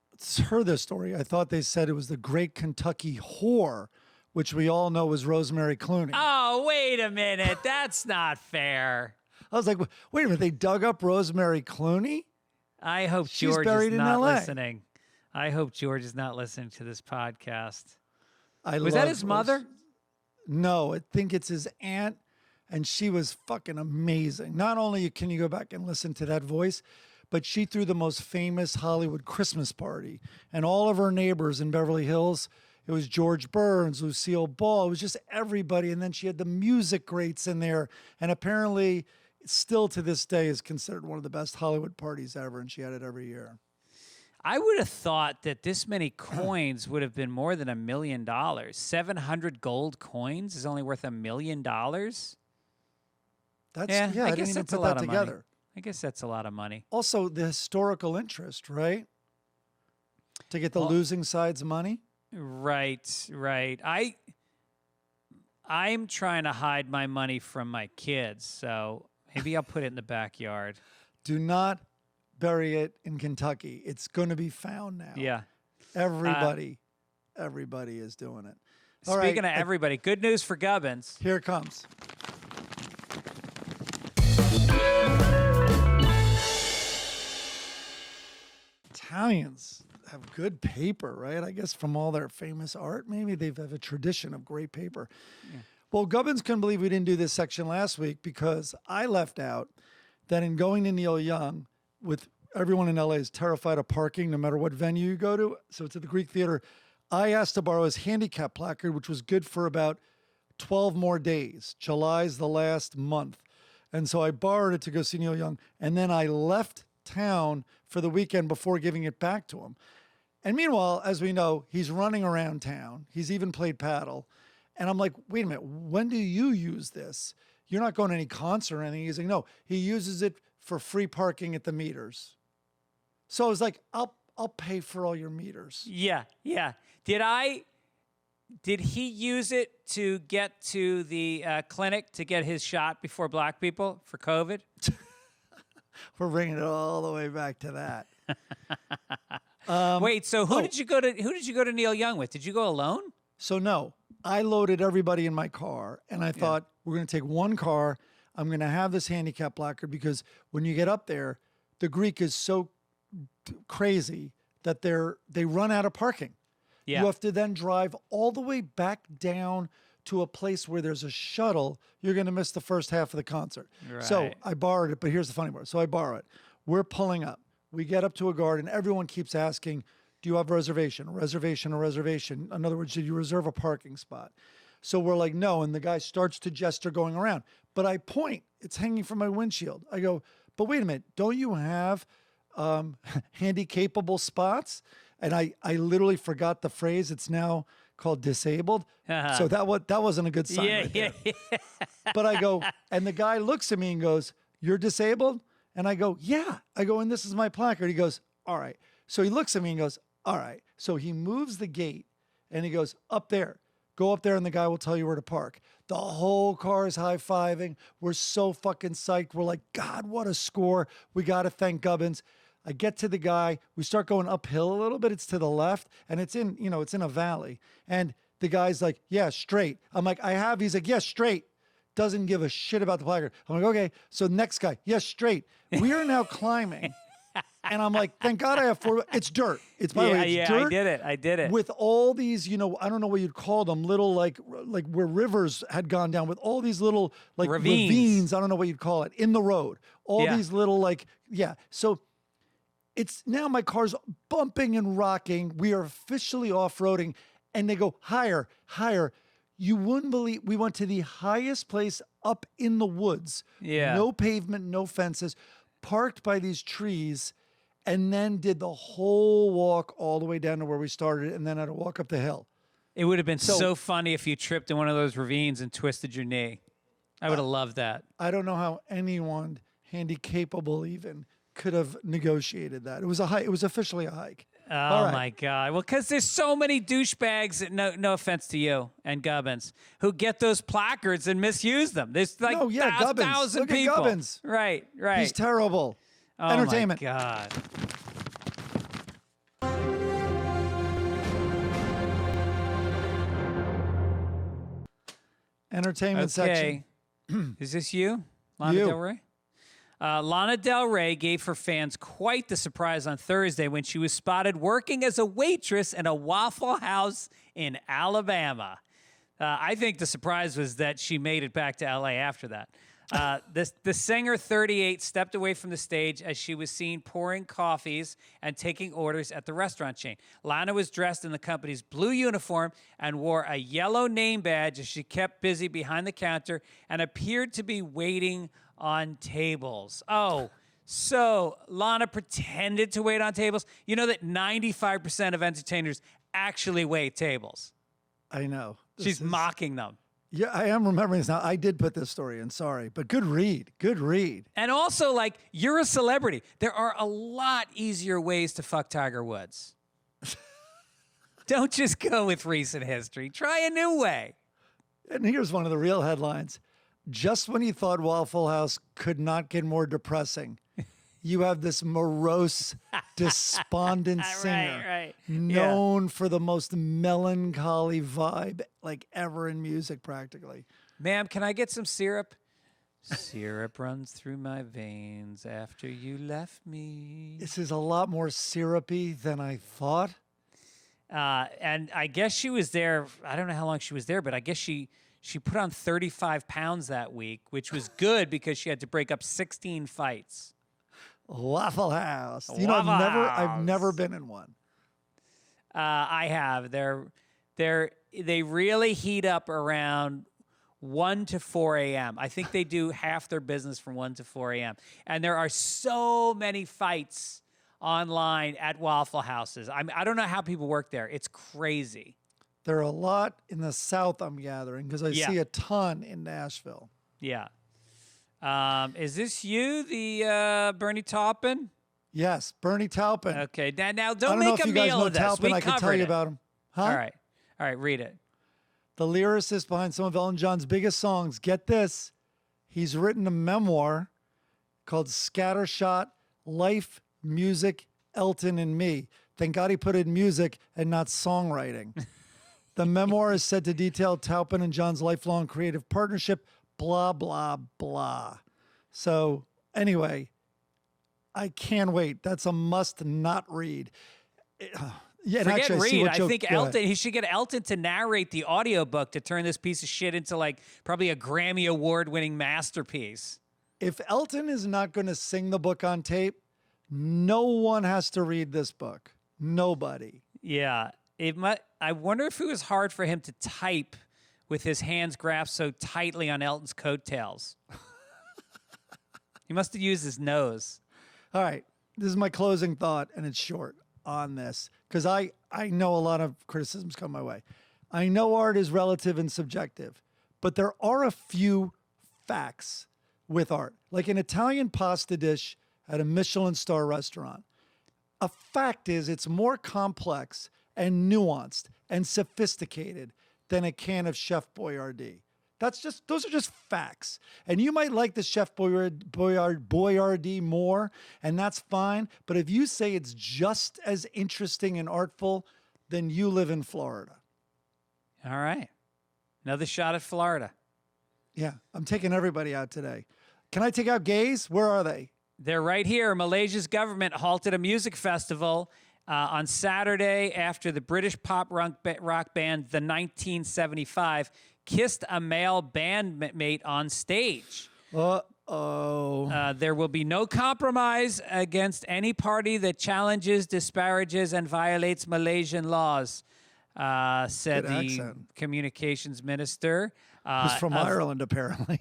heard this story, I thought they said it was the Great Kentucky Whore, which we all know was Rosemary Clooney. Oh, wait a minute. That's not fair. I was like, wait a minute. They dug up Rosemary Clooney? I hope She's George buried is in not LA. listening. I hope George is not listening to this podcast. Was that his mother? No, I think it's his aunt, and she was fucking amazing. Not only can you go back and listen to that voice, but she threw the most famous Hollywood Christmas party, and all of her neighbors in Beverly Hills, it was George Burns, Lucille Ball. It was just everybody. And then she had the music greats in there. And apparently, still to this day, is considered one of the best Hollywood parties ever. And she had it every year. I would have thought that this many coins would have been more than $1 million. 700 gold coins is only worth $1 million? That's, I I guess didn't even that's put a lot that of together. money. I guess that's a lot of money. Also, the historical interest, right? To get the losing side's money? Right. I'm trying to hide my money from my kids, so maybe I'll put it in the backyard. Do not bury it in Kentucky. It's going to be found now. Yeah. Everybody is doing it. All Speaking right, of everybody, good news for Gibbons. here it comes. Italians have good paper, right? I guess from all their famous art, maybe they have a tradition of great paper. Yeah. Well, Gibbons couldn't believe we didn't do this section last week because I left out that in going to Neil Young, with everyone in LA is terrified of parking no matter what venue you go to. So it's at the Greek Theater. I asked to borrow his handicap placard, which was good for about 12 more days. July's the last month. And so I borrowed it to go see Neil Young. And then I left town for the weekend before giving it back to him. And meanwhile, as we know, he's running around town. He's even played paddle. And I'm like, wait a minute, when do you use this? You're not going to any concert or anything. He's like, no, he uses it for free parking at the meters. So I was like, I'll pay for all your meters. Yeah. Did he use it to get to the clinic to get his shot before black people for COVID? We're bringing it all the way back to that. Wait, so who did you go to Neil Young with? Did you go alone? So no, I loaded everybody in my car, and I thought we're going to take one car. I'm going to have this handicap placard because when you get up there, the Greek is so crazy that they run out of parking. Yeah. You have to then drive all the way back down to a place where there's a shuttle. You're going to miss the first half of the concert. Right. So I borrowed it, but here's the funny part. So I borrow it. We're pulling up. We get up to a guard, and everyone keeps asking, do you have a reservation? A reservation, a reservation. In other words, did you reserve a parking spot? So we're like, no. And the guy starts to gesture going around. But I point. It's hanging from my windshield. I go, but wait a minute. Don't you have handy-capable spots? And I literally forgot the phrase. It's now called disabled. So that wasn't a good sign. Right there. But I go, and the guy looks at me and goes, you're disabled? And I go, yeah. I go, and this is my placard. He goes, all right. So he looks at me and goes, all right. So he moves the gate and he goes, up there. Go up there and the guy will tell you where to park. The whole car is high-fiving. We're so fucking psyched. We're like, God, what a score. We got to thank Gibbons. I get to the guy. We start going uphill a little bit. It's to the left, and it's in a valley. And the guy's like, yeah, straight. I'm like, I have. He's like, yes, straight. Doesn't give a shit about the placard. I'm like, okay. So next guy, yes, straight. We are now climbing. And I'm like, thank God I have four. It's dirt. It's by the way, it's dirt. I did it. With all these, I don't know what you'd call them, little like where rivers had gone down with all these little like ravines. I don't know what you'd call it in the road. All these little So it's now my car's bumping and rocking. We are officially off-roading, and they go higher, higher. You wouldn't believe we went to the highest place up in the woods. Yeah. No pavement, no fences, parked by these trees, and then did the whole walk all the way down to where we started, and then had to walk up the hill. It would have been so funny if you tripped in one of those ravines and twisted your knee. I would have loved that. I don't know how anyone handy-capable even could have negotiated that. It was a hike. It was officially a hike. Oh, my God. Well, because there's so many douchebags, no offense to you and Gibbons, who get those placards and misuse them. There's like thousand Look people. At Gibbons. Right. He's terrible. Oh, Entertainment. my God. Entertainment section. Is this you, Lana Del Rey? Lana Del Rey gave her fans quite the surprise on Thursday when she was spotted working as a waitress in a Waffle House in Alabama. I think the surprise was that she made it back to L.A. after that. The singer, 38, stepped away from the stage as she was seen pouring coffees and taking orders at the restaurant chain. Lana was dressed in the company's blue uniform and wore a yellow name badge as she kept busy behind the counter and appeared to be waiting on tables. Oh, so Lana pretended to wait on tables. You know that 95% of entertainers actually wait tables. I know. She's mocking them. Yeah, I am remembering this now. I did put this story in, sorry. But good read. Good read. And also, like, you're a celebrity. There are a lot easier ways to fuck Tiger Woods. Don't just go with recent history. Try a new way. And here's one of the real headlines. Just when you thought Waffle House could not get more depressing, you have this morose, despondent singer known for the most melancholy vibe like ever in music practically. Ma'am, can I get some syrup? Syrup runs through my veins after you left me. This is a lot more syrupy than I thought. And I guess she was there, I don't know how long she was there, but I guess she put on 35 pounds that week, which was good because she had to break up 16 fights. Waffle House. You know, I've never been in one. I have. They really heat up around 1 to 4 a.m. I think they do half their business from 1 to 4 a.m. And there are so many fights online at Waffle Houses. I don't know how people work there. It's crazy. There are a lot in the South, I'm gathering, because I see a ton in Nashville. Yeah. Is this you, the Bernie Taupin? Yes, Bernie Taupin. Okay, now don't make a meal of this. Taupin, I can tell you about him. Huh? All right, read it. The lyricist behind some of Ellen John's biggest songs. Get this. He's written a memoir called Scattershot, Life, Music, Elton, and Me. Thank God he put in music and not songwriting. The memoir is said to detail Taupin and John's lifelong creative partnership, blah, blah, blah. So anyway, I can't wait. That's a must not read. Yeah, and Forget actually, Reed. I I think Elton. He should get Elton to narrate the audiobook to turn this piece of shit into like probably a Grammy Award-winning masterpiece. If Elton is not going to sing the book on tape, no one has to read this book. Nobody. Yeah, I wonder if it was hard for him to type with his hands grasped so tightly on Elton's coattails. He must have used his nose. All right, this is my closing thought, and it's short on this because I know a lot of criticisms come my way. I know art is relative and subjective, but there are a few facts with art, like an Italian pasta dish at a Michelin star restaurant. A fact is it's more complex and nuanced and sophisticated than a can of Chef Boyardee. Those are just facts. And you might like the Chef Boyardee more, and that's fine. But if you say it's just as interesting and artful, then you live in Florida. All right. Another shot at Florida. Yeah, I'm taking everybody out today. Can I take out gays? Where are they? They're right here. Malaysia's government halted a music festival on Saturday after the British pop rock band The 1975 kissed a male bandmate on stage. Uh-oh. There will be no compromise against any party that challenges, disparages, and violates Malaysian laws, said Good the accent. communications minister. Who's from Ireland, apparently.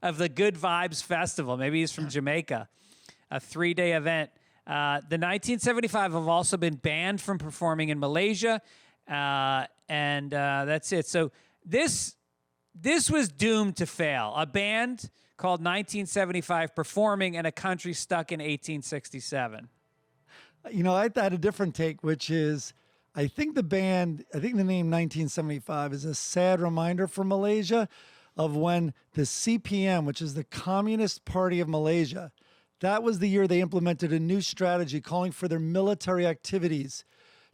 Of the Good Vibes Festival. Maybe he's from Jamaica. A 3-day event. The 1975 have also been banned from performing in Malaysia. And that's it. So this was doomed to fail. A band called 1975 performing in a country stuck in 1867. You know, I had a different take, which is I think the name 1975 is a sad reminder for Malaysia of when the CPM, which is the Communist Party of Malaysia, that was the year they implemented a new strategy calling for their military activities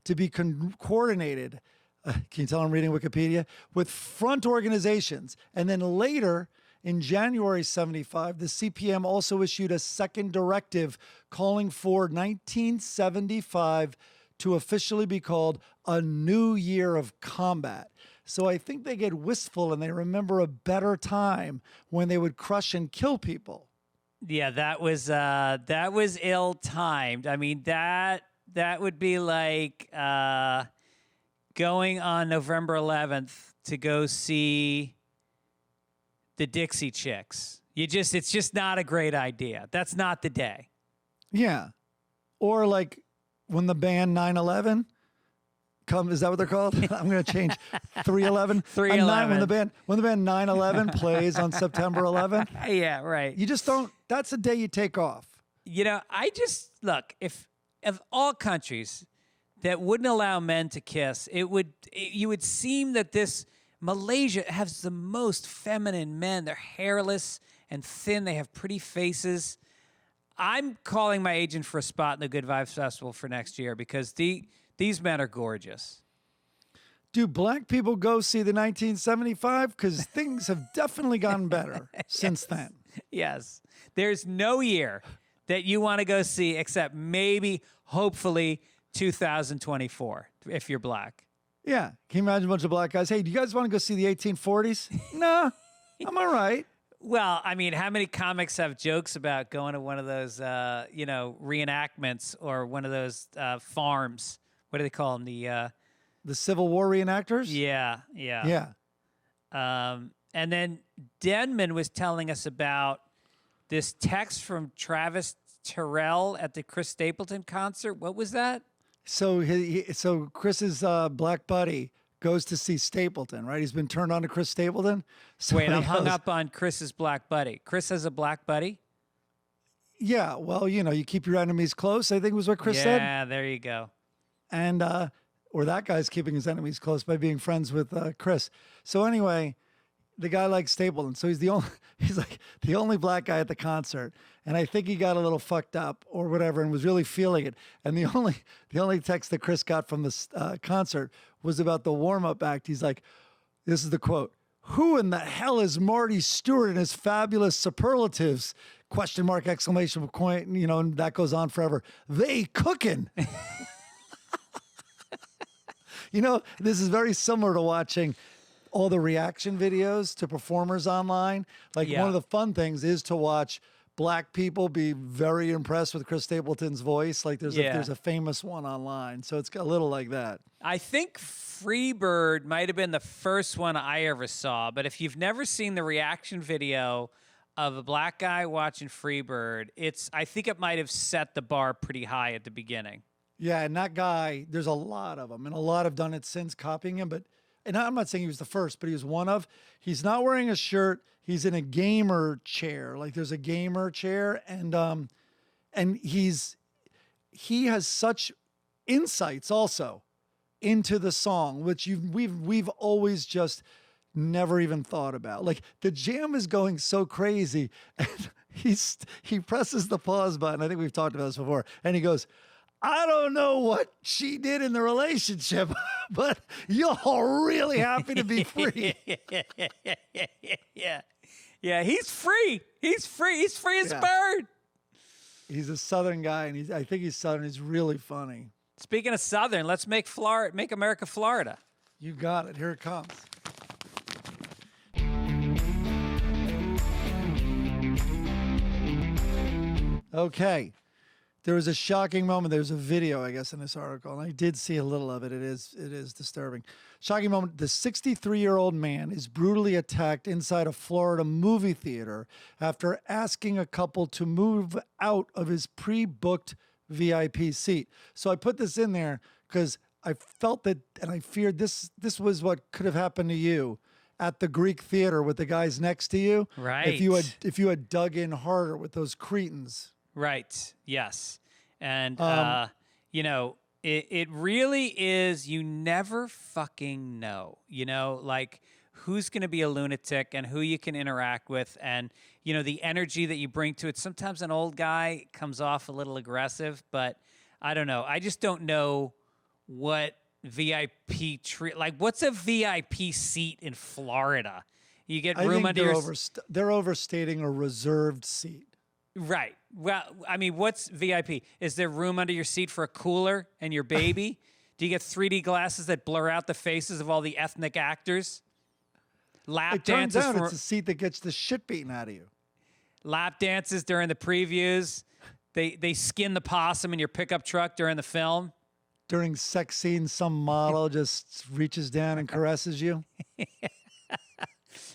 to be coordinated. Can you tell I'm reading Wikipedia? With front organizations. And then later, in January 75, the CPM also issued a second directive calling for 1975 to officially be called a new year of combat. So I think they get wistful and they remember a better time when they would crush and kill people. Yeah, that was ill-timed. I mean, that would be like going on November 11th to go see the Dixie Chicks. It's just not a great idea. That's not the day. Yeah. Or like when the band 9/11 is that what they're called? I'm going to change 3/11. 3/11. When the band 9/11 plays on September 11th. Yeah, right. You just don't. That's a day you take off. You know, look, if of all countries that wouldn't allow men to kiss, you would seem that this Malaysia has the most feminine men. They're hairless and thin. They have pretty faces. I'm calling my agent for a spot in the Good Vibes Festival for next year because these men are gorgeous. Do black people go see the 1975? Because things have definitely gotten better since then. Yes. There's no year that you want to go see except maybe, hopefully, 2024 if you're black. Yeah. Can you imagine a bunch of black guys? Hey, do you guys want to go see the 1840s? No, I'm all right. Well, I mean, how many comics have jokes about going to one of those, reenactments or one of those farms? What do they call them? The Civil War reenactors? Yeah. Yeah. And then Denman was telling us about this text from Travis Terrell at the Chris Stapleton concert. What was that? So so Chris's black buddy goes to see Stapleton, right? He's been turned on to Chris Stapleton. So Wait, I'm he hung goes, up on Chris's black buddy. Chris has a black buddy? Yeah, well, you keep your enemies close, I think was what Chris said. Yeah, there you go. And or that guy's keeping his enemies close by being friends with Chris. So anyway, the guy likes Stapleton, so he's like the only black guy at the concert, and I think he got a little fucked up or whatever, and was really feeling it. And the only text that Chris got from this concert was about the warm up act. He's like, "This is the quote: Who in the hell is Marty Stewart and his fabulous superlatives?" Question mark, exclamation point, and that goes on forever. They cooking. This is very similar to watching all the reaction videos to performers online. Like one of the fun things is to watch black people be very impressed with Chris Stapleton's voice. Like there's a famous one online. So it's a little like that. I think Freebird might have been the first one I ever saw, but if you've never seen the reaction video of a black guy watching Freebird, I think it might have set the bar pretty high at the beginning. Yeah, and that guy, there's a lot of them, and a lot have done it since copying him, and I'm not saying he was the first, but he was one of. He's not wearing a shirt. He's in a gamer chair. Like there's a gamer chair, and he has such insights also into the song, which we've always just never even thought about. Like the jam is going so crazy, and he presses the pause button. I think we've talked about this before, and he goes, "I don't know what she did in the relationship, but you're really happy to be free." Yeah, he's free. He's free. He's free as a bird. He's a Southern guy, and I think he's Southern. He's really funny. Speaking of Southern, let's make America Florida. You got it. Here it comes. Okay. There was a shocking moment. There's a video, I guess, in this article, and I did see a little of it. It is disturbing. Shocking moment. The 63-year-old man is brutally attacked inside a Florida movie theater after asking a couple to move out of his pre-booked VIP seat. So I put this in there because I felt that, and I feared this was what could have happened to you at the Greek theater with the guys next to you. Right. If you had dug in harder with those cretins. Right. Yes. And, it really is, you never fucking know, like who's going to be a lunatic and who you can interact with. And, the energy that you bring to it. Sometimes an old guy comes off a little aggressive, but I don't know. I just don't know what VIP what's a VIP seat in Florida? You get room under your... They're overstating a reserved seat. Right. Well, I mean, what's VIP? Is there room under your seat for a cooler and your baby? Do you get 3D glasses that blur out the faces of all the ethnic actors? Lap dances. Turns out it's a seat that gets the shit beaten out of you. Lap dances during the previews. They skin the possum in your pickup truck during the film. During sex scenes, some model just reaches down and caresses you.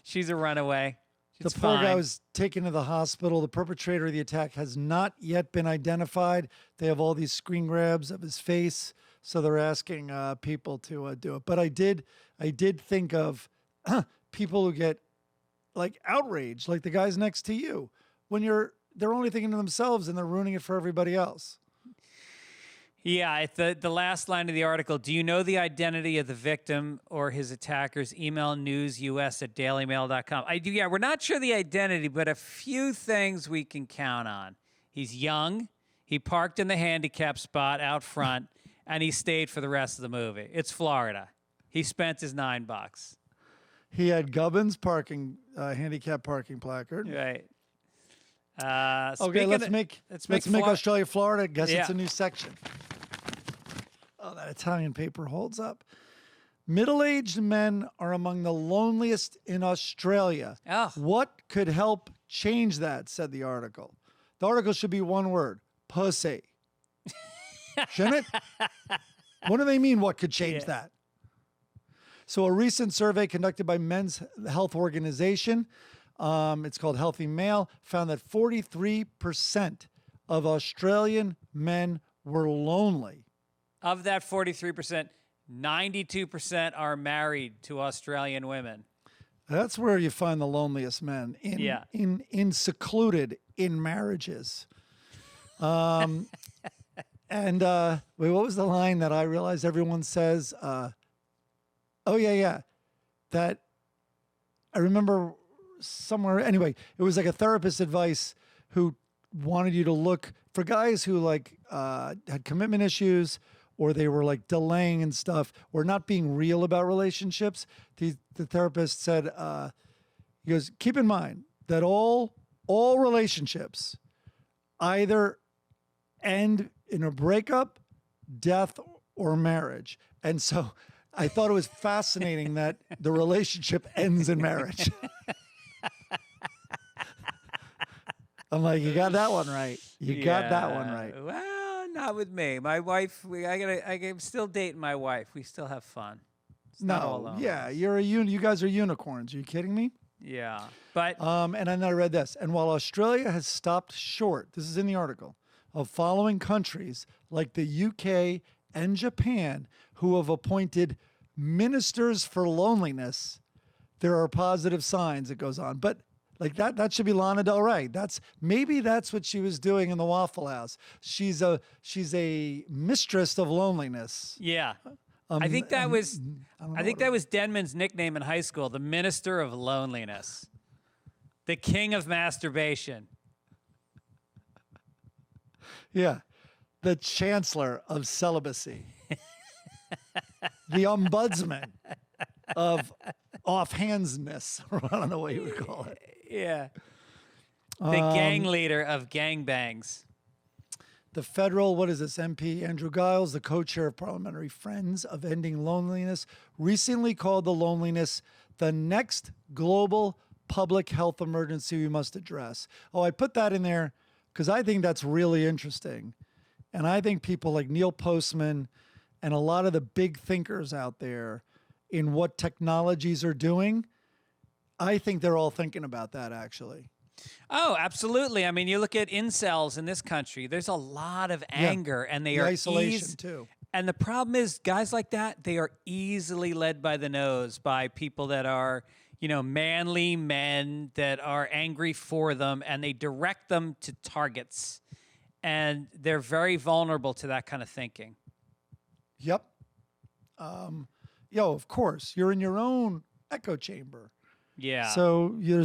She's a runaway. The poor guy was taken to the hospital. The perpetrator of the attack has not yet been identified. They have all these screen grabs of his face, so they're asking people to do it. But I did think of people who get like outraged, like the guys next to you, when they're only thinking to themselves and they're ruining it for everybody else. Yeah, at the last line of the article, do you know the identity of the victim or his attackers? Email newsus@dailymail.com. I do, yeah, we're not sure the identity, but a few things we can count on. He's young, he parked in the handicap spot out front, and he stayed for the rest of the movie. It's Florida. He spent his $9. He had Gibbons handicap parking placard. Right. Okay, let's make Australia, Florida. Guess Yeah. it's a new section. Oh, that Italian paper holds up. Middle-aged men are among the loneliest in Australia. Oh. What could help change that, said the article. The article should be one word: pussy. Shouldn't it? What do they mean, what could change that? So a recent survey conducted by Men's Health Organization, it's called Healthy Male, found that 43% of Australian men were lonely. Of that 43%, 92% are married to Australian women. That's where you find the loneliest men, in secluded in marriages. And wait, what was the line that I realized everyone says? That I remember somewhere, anyway, it was like a therapist's advice who wanted you to look for guys who like had commitment issues, or they were like delaying and stuff, or not being real about relationships. The therapist said, he goes, keep in mind that all relationships either end in a breakup, death, or marriage. And so I thought it was fascinating that the relationship ends in marriage. I'm like, you got that one right. You got that one right. Well, not with me. My wife, I'm still dating my wife. We still have fun. It's not all No, alone. yeah, you guys are unicorns. Are you kidding me? Yeah. But And then I read this. And while Australia has stopped short, this is in the article, of following countries like the UK and Japan who have appointed ministers for loneliness, there are positive signs, it goes on. But like that should be Lana Del Rey. Maybe that's what she was doing in the Waffle House. She's a mistress of loneliness. yeah. I think that was Denman's nickname in high school, the Minister of Loneliness. The King of Masturbation. Yeah. The Chancellor of Celibacy. The Ombudsman of offhandedness, or I don't know what you would call it. Yeah. The gang leader of gangbangs. The federal, MP Andrew Giles, the co-chair of Parliamentary Friends of Ending Loneliness, recently called the loneliness the next global public health emergency we must address. Oh, I put that in there because I think that's really interesting. And I think people like Neil Postman and a lot of the big thinkers out there in what technologies are doing, I think they're all thinking about that, actually. Oh, absolutely. I mean, you look at incels in this country, there's a lot of anger, and they The are isolation, too. And the problem is, guys like that, they are easily led by the nose by people that are, manly men that are angry for them, and they direct them to targets. And they're very vulnerable to that kind of thinking. Yep. Of course, you're in your own echo chamber. Yeah. So you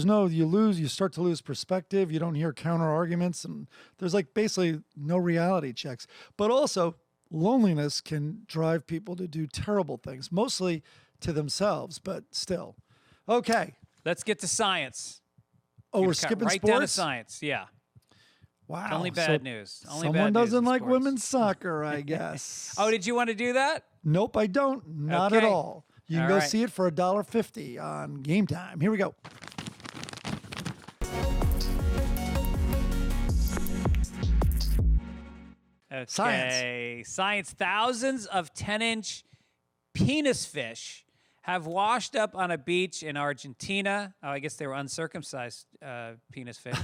start to lose perspective. You don't hear counter arguments, and there's like basically no reality checks. But also, loneliness can drive people to do terrible things, mostly to themselves, but still. Okay. Let's get to science. Oh, You we're cut skipping right sports? down to science. Yeah. Wow. Only bad news. Only someone bad news doesn't in like sports. women's soccer, I guess. Oh, did you want to do that? Nope, I don't. Not at Okay. all. You can All go right. see it for $1.50 on Game Time. Here we go. Okay. Science. Thousands of 10-inch penis fish have washed up on a beach in Argentina. Oh, I guess they were uncircumcised penis fish.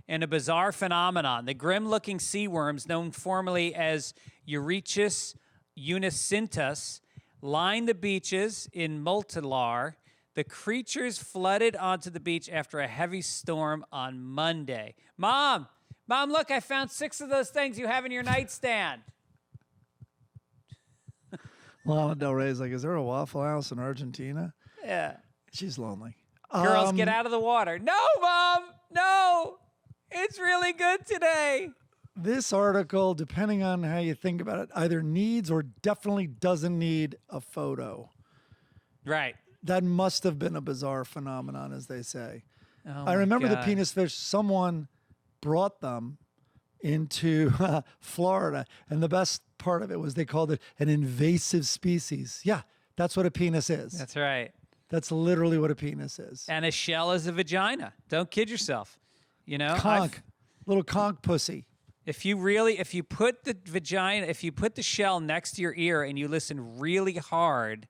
In a bizarre phenomenon. The grim-looking sea worms, known formerly as Eurychus unicintus, line the beaches in Multilar. The creatures flooded onto the beach after a heavy storm on Monday. Mom, look, I found 6 of those things you have in your nightstand. Lana Del Rey's like, is there a Waffle House in Argentina? Yeah. She's lonely. Girls, get out of the water. No, Mom, no. It's really good today. This article, depending on how you think about it, either needs or definitely doesn't need a photo. Right. That must have been a bizarre phenomenon, as they say. Oh I remember the God. penis fish, someone brought them into Florida, and the best part of it was they called it an invasive species. Yeah, that's what a penis is. That's right. That's literally what a penis is. And a shell is a vagina. Don't kid yourself. Conch, little conch pussy. If you put the shell next to your ear and you listen really hard,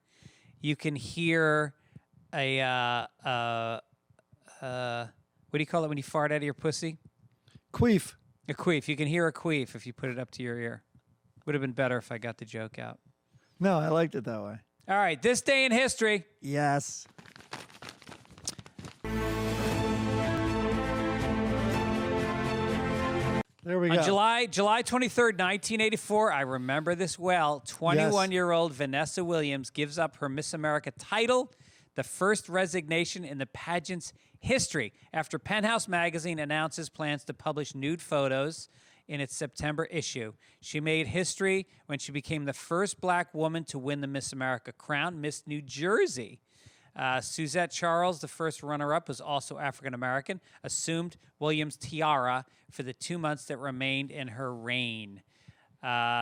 you can hear what do you call it when you fart out of your pussy? Queef. A queef. You can hear a queef if you put it up to your ear. Would have been better if I got the joke out. No, I liked it that way. All right, this day in history. Yes. There we go. On July 23rd, 1984, I remember this well, 21-year-old Vanessa Williams gives up her Miss America title the first resignation in the pageant's history after Penthouse magazine announces plans to publish nude photos in its September issue. She made history when she became the first black woman to win the Miss America crown, Miss New Jersey. Suzette Charles, the first runner-up, was also African-American, assumed Williams' tiara for the 2 months that remained in her reign.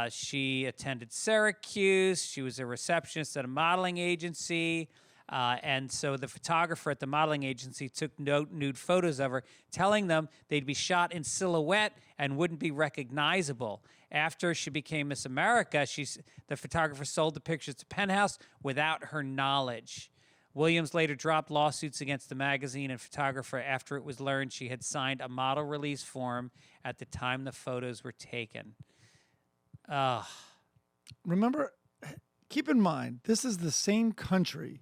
She attended Syracuse. She was a receptionist at a modeling agency. And so the photographer at the modeling agency took nude photos of her, telling them they'd be shot in silhouette and wouldn't be recognizable. After she became Miss America, the photographer sold the pictures to Penthouse without her knowledge. Williams later dropped lawsuits against the magazine and photographer after it was learned she had signed a model release form at the time the photos were taken. Remember, keep in mind, this is the same country.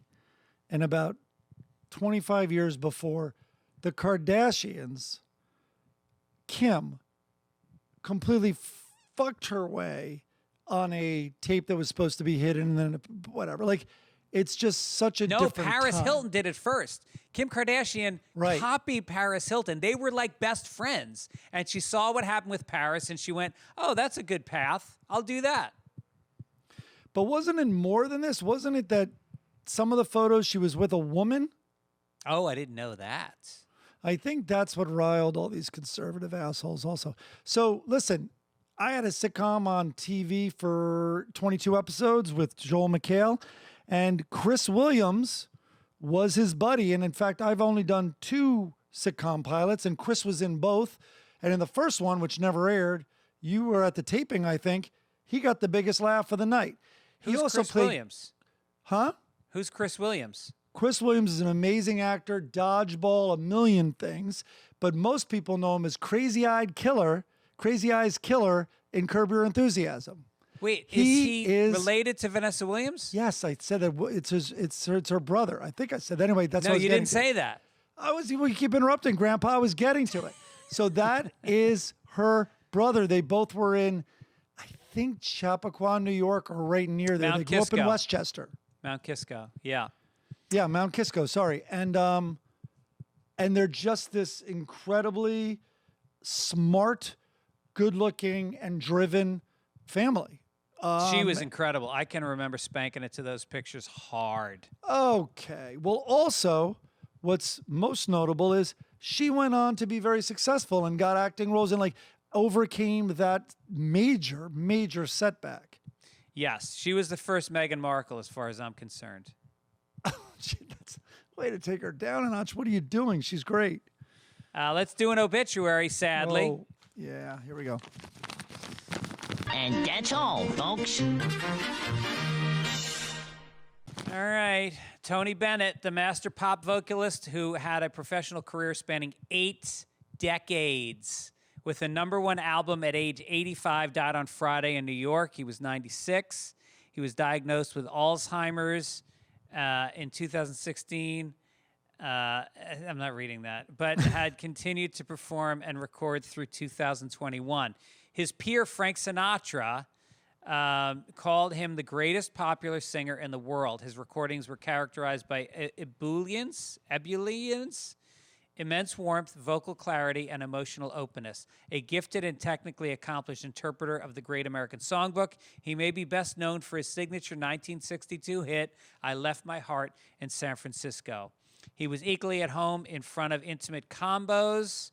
And about 25 years before, the Kardashians, Kim, completely fucked her way on a tape that was supposed to be hidden and then whatever. Like, it's just such a different Paris time. Hilton did it first. Kim Kardashian copied Paris Hilton. They were like best friends. And she saw what happened with Paris and she went, oh, that's a good path. I'll do that. But wasn't it more than this? Wasn't it that some of the photos she was with a woman? Oh, I didn't know that. I think that's what riled all these conservative assholes also. So listen, I had a sitcom on TV for 22 episodes with Joel McHale, and Chris Williams was his buddy. And in fact, I've only done 2 sitcom pilots, and Chris was in both. And in the first one, which never aired, you were at the taping, I think. He got the biggest laugh of the night. He Who's also Chris played, Williams? Huh? Who's Chris Williams? Chris Williams is an amazing actor, dodgeball, a million things, but most people know him as Crazy Eyes Killer in Curb Your Enthusiasm. Wait, is he related to Vanessa Williams? Yes, I said that it's her brother. I think I said that. Anyway, that's what I was you getting didn't to. say that. We keep interrupting, Grandpa. I was getting to it. So that is her brother. They both were in, I think, Chappaqua, New York, or right near there. Mount They grew up in Kisco. Westchester. Mount Kisco, yeah. Yeah, Mount Kisco, sorry. And they're just this incredibly smart, good-looking, and driven family. She was incredible. I can remember spanking it to those pictures hard. Okay. Well, also, what's most notable is she went on to be very successful and got acting roles and overcame that major, major setback. Yes, she was the first Meghan Markle as far as I'm concerned. That's a way to take her down a notch. What are you doing? She's great. Let's do an obituary, sadly. Oh, yeah, here we go. And that's all, folks. All right. Tony Bennett, the master pop vocalist who had a professional career spanning 8 decades. With a #1 album at age 85, died on Friday in New York. He was 96. He was diagnosed with Alzheimer's in 2016. I'm not reading that, but had continued to perform and record through 2021. His peer, Frank Sinatra, called him the greatest popular singer in the world. His recordings were characterized by ebullience, immense warmth, vocal clarity, and emotional openness. A gifted and technically accomplished interpreter of the Great American Songbook, he may be best known for his signature 1962 hit, I Left My Heart in San Francisco. He was equally at home in front of intimate combos,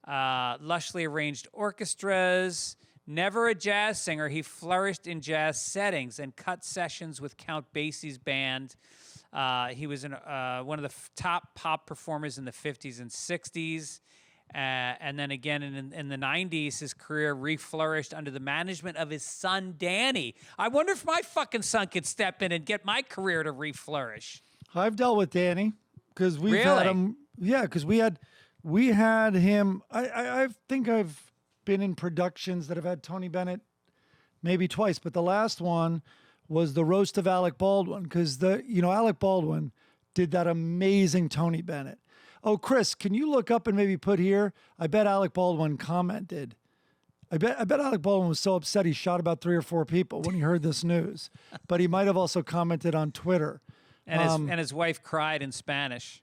lushly arranged orchestras. Never a jazz singer, he flourished in jazz settings and cut sessions with Count Basie's band. He was one of the top pop performers in the 50s and 60s. And then again in the 90s, his career reflourished under the management of his son, Danny. I wonder if my fucking son could step in and get my career to reflourish. I've dealt with Danny because we've Really? had him. Yeah, because we had him. I think I've been in productions that have had Tony Bennett maybe twice, but the last one was the roast of Alec Baldwin, because Alec Baldwin did that amazing Tony Bennett. Oh, Chris, can you look up and maybe put here? I bet Alec Baldwin commented. I bet Alec Baldwin was so upset he shot about 3 or 4 people when he heard this news. But he might have also commented on Twitter. And his wife cried in Spanish.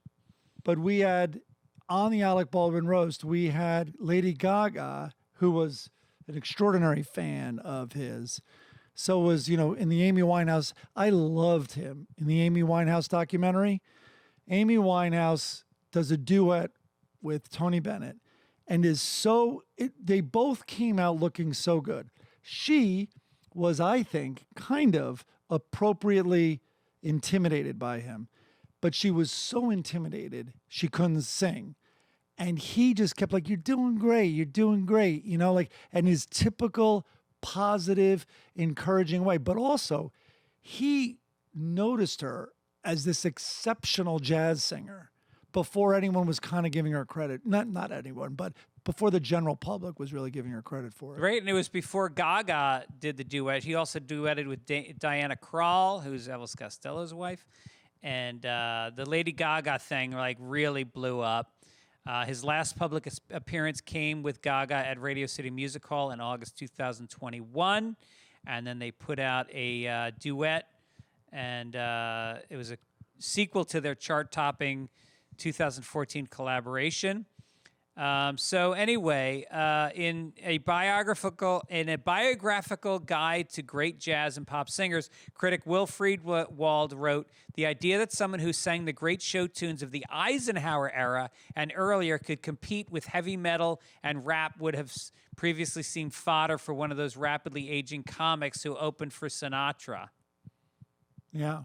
But we had, on the Alec Baldwin roast, we had Lady Gaga, who was an extraordinary fan of his. So was, in the Amy Winehouse. I loved him in the Amy Winehouse documentary. Amy Winehouse does a duet with Tony Bennett and they both came out looking so good. She was, I think, kind of appropriately intimidated by him, but she was so intimidated she couldn't sing. And he just kept like, you're doing great, and his typical positive, encouraging way. But also, he noticed her as this exceptional jazz singer before anyone was kind of giving her credit. Not anyone, but before the general public was really giving her credit for it. Right, and it was before Gaga did the duet. He also duetted with Diana Krall, who's Elvis Costello's wife. And the Lady Gaga thing really blew up. His last public appearance came with Gaga at Radio City Music Hall in August 2021. And then they put out a duet, and it was a sequel to their chart-topping 2014 collaboration. So anyway, in a biographical guide to great jazz and pop singers, critic Wilfried Wald wrote, "The idea that someone who sang the great show tunes of the Eisenhower era and earlier could compete with heavy metal and rap would have previously seemed fodder for one of those rapidly aging comics who opened for Sinatra." Yeah.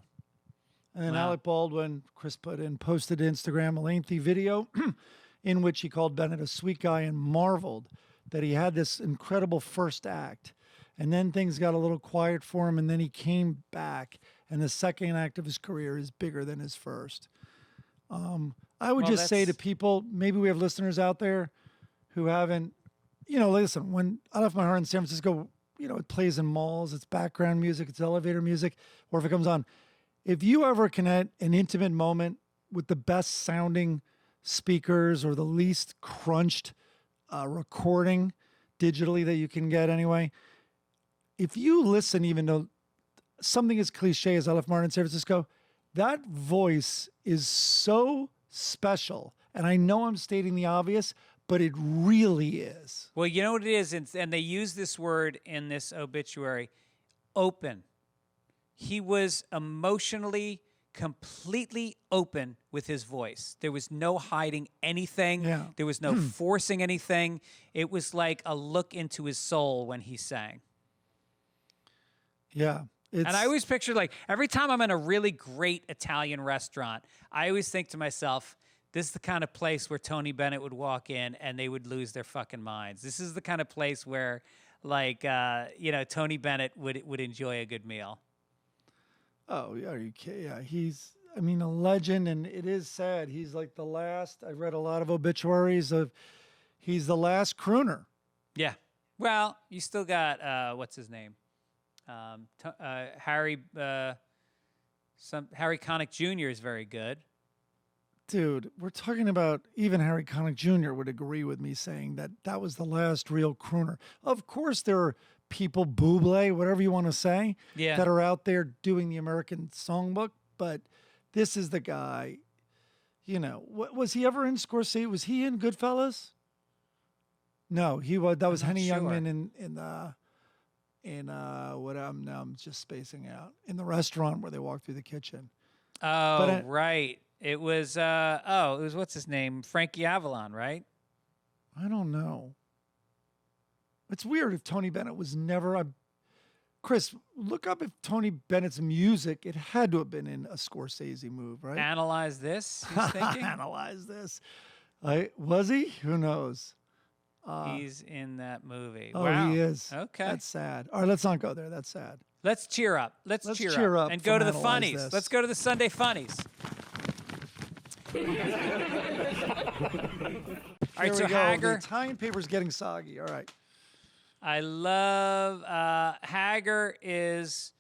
And then Wow. Alec Baldwin, Chris posted to Instagram a lengthy video in which he called Bennett a sweet guy and marveled that he had this incredible first act. And then things got a little quiet for him, and then he came back, and the second act of his career is bigger than his first. I would just say to people, maybe we have listeners out there who haven't, listen, when I left my heart in San Francisco, it plays in malls, it's background music, it's elevator music, or if it comes on. If you ever can have an intimate moment with the best sounding speakers or the least crunched recording digitally that you can get anyway, if you listen even to something as cliche as I Left Martin in San Francisco, that voice is so special. And I know I'm stating the obvious, but it really is. Well, you know what it is, and they use this word in this obituary, open. He was emotionally completely open with his voice. There was no hiding anything. Yeah. There was no forcing anything. It was like a look into his soul when he sang. Yeah. And I always picture, every time I'm in a really great Italian restaurant, I always think to myself, this is the kind of place where Tony Bennett would walk in and they would lose their fucking minds. This is the kind of place where, Tony Bennett would enjoy a good meal. Oh, yeah, are you kidding? Yeah, he's, a legend, and it is sad. He's like the last, I read a lot of obituaries of, he's the last crooner. Yeah. Well, you still got, what's his name? Harry Connick Jr. is very good. Dude, we're talking about, even Harry Connick Jr. would agree with me saying that was the last real crooner. Of course, there are people, Bublé, whatever you want to say, that are out there doing the American songbook, but this is the guy, was he ever in Scorsese? Was he in Goodfellas? No, he was. That was Henny Youngman I'm just spacing out, in the restaurant where they walk through the kitchen. Oh, right. It was, what's his name? Frankie Avalon, right? I don't know. It's weird if Tony Bennett was never Chris, look up if Tony Bennett's music, it had to have been in a Scorsese move, right? Analyze this, he's thinking? Analyze this. Was he? Who knows? He's in that movie. Oh, wow. he is. Okay. That's sad. All right, let's not go there. That's sad. Let's cheer up. Let's cheer up. And go to the funnies. This. Let's go to the Sunday funnies. All right, so Hager. The Italian paper's getting soggy. All right. I love Hager is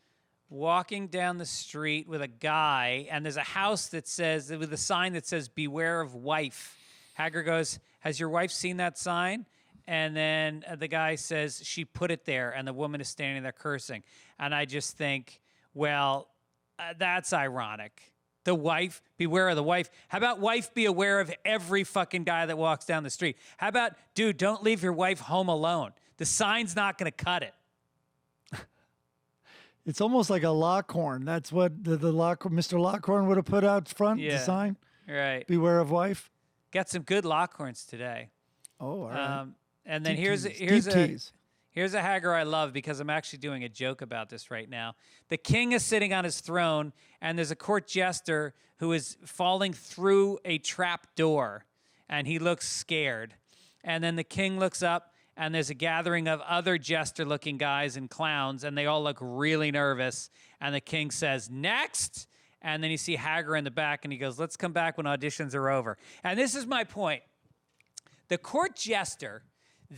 walking down the street with a guy, and there's a house that says, with a sign that says, "Beware of wife." Hager goes, "Has your wife seen that sign?" And then the guy says, "She put it there," and the woman is standing there cursing. And I just think, well, that's ironic. The wife, beware of the wife. How about wife be aware of every fucking guy that walks down the street? How about, dude, don't leave your wife home alone. The sign's not going to cut it. It's almost like a Lockhorn. That's what the Mr. Lockhorn would have put out front, the sign. Right. Beware of wife. Got some good Lockhorns today. Oh, all right. And then Deep here's tease. Here's a Hager I love because I'm actually doing a joke about this right now. The king is sitting on his throne, and there's a court jester who is falling through a trap door, and he looks scared. And then the king looks up, and there's a gathering of other jester-looking guys and clowns, and they all look really nervous. And the king says, "Next!" And then you see Hager in the back, and he goes, "Let's come back when auditions are over." And this is my point. The court jester,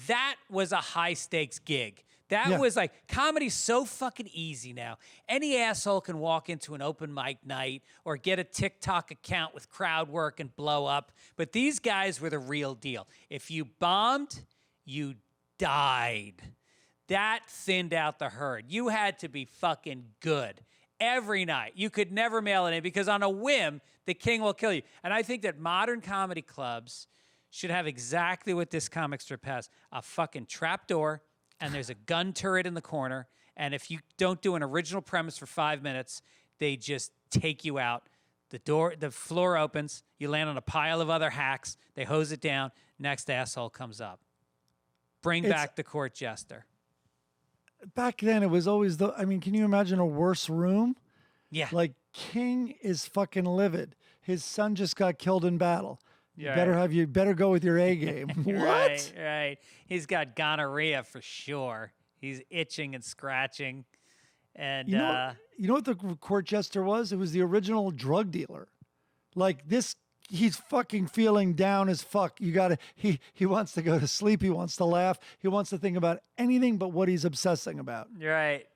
that was a high-stakes gig. That was like, comedy's so fucking easy now. Any asshole can walk into an open mic night or get a TikTok account with crowd work and blow up. But these guys were the real deal. If you bombed, you died. That thinned out the herd. You had to be fucking good every night. You could never mail it in because on a whim, the king will kill you. And I think that modern comedy clubs should have exactly what this comic strip has. A fucking trap door, and there's a gun turret in the corner. And if you don't do an original premise for 5 minutes, they just take you out. The floor opens, you land on a pile of other hacks, they hose it down, next asshole comes up. Bring back the court jester. Back then, it was always can you imagine a worse room? Yeah. Like, King is fucking livid. His son just got killed in battle. You Yeah, better go with your A game. What? Right. He's got gonorrhea for sure. He's itching and scratching. And You know what the court jester was? It was the original drug dealer. Like this, he's fucking feeling down as fuck. He wants to go to sleep. He wants to laugh. He wants to think about anything but what he's obsessing about. Right.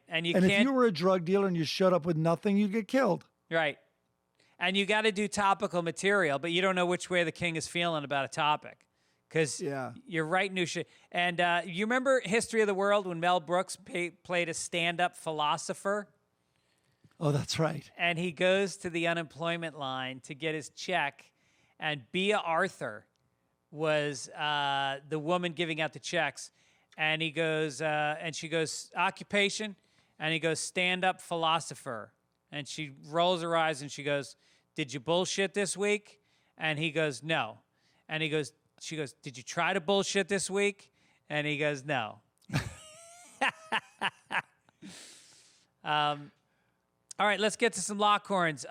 And if you were a drug dealer and you showed up with nothing, you'd get killed. Right. And you got to do topical material, but you don't know which way the king is feeling about a topic. Because you're writing new shit. And you remember History of the World when Mel Brooks played a stand-up philosopher? Oh, that's right. And he goes to the unemployment line to get his check. And Bea Arthur was the woman giving out the checks. And he goes, and she goes, occupation? And he goes, stand-up philosopher. And she rolls her eyes and she goes, did you bullshit this week? And he goes, no. And she goes, did you try to bullshit this week? And he goes, no. All right, let's get to some Lockhorns.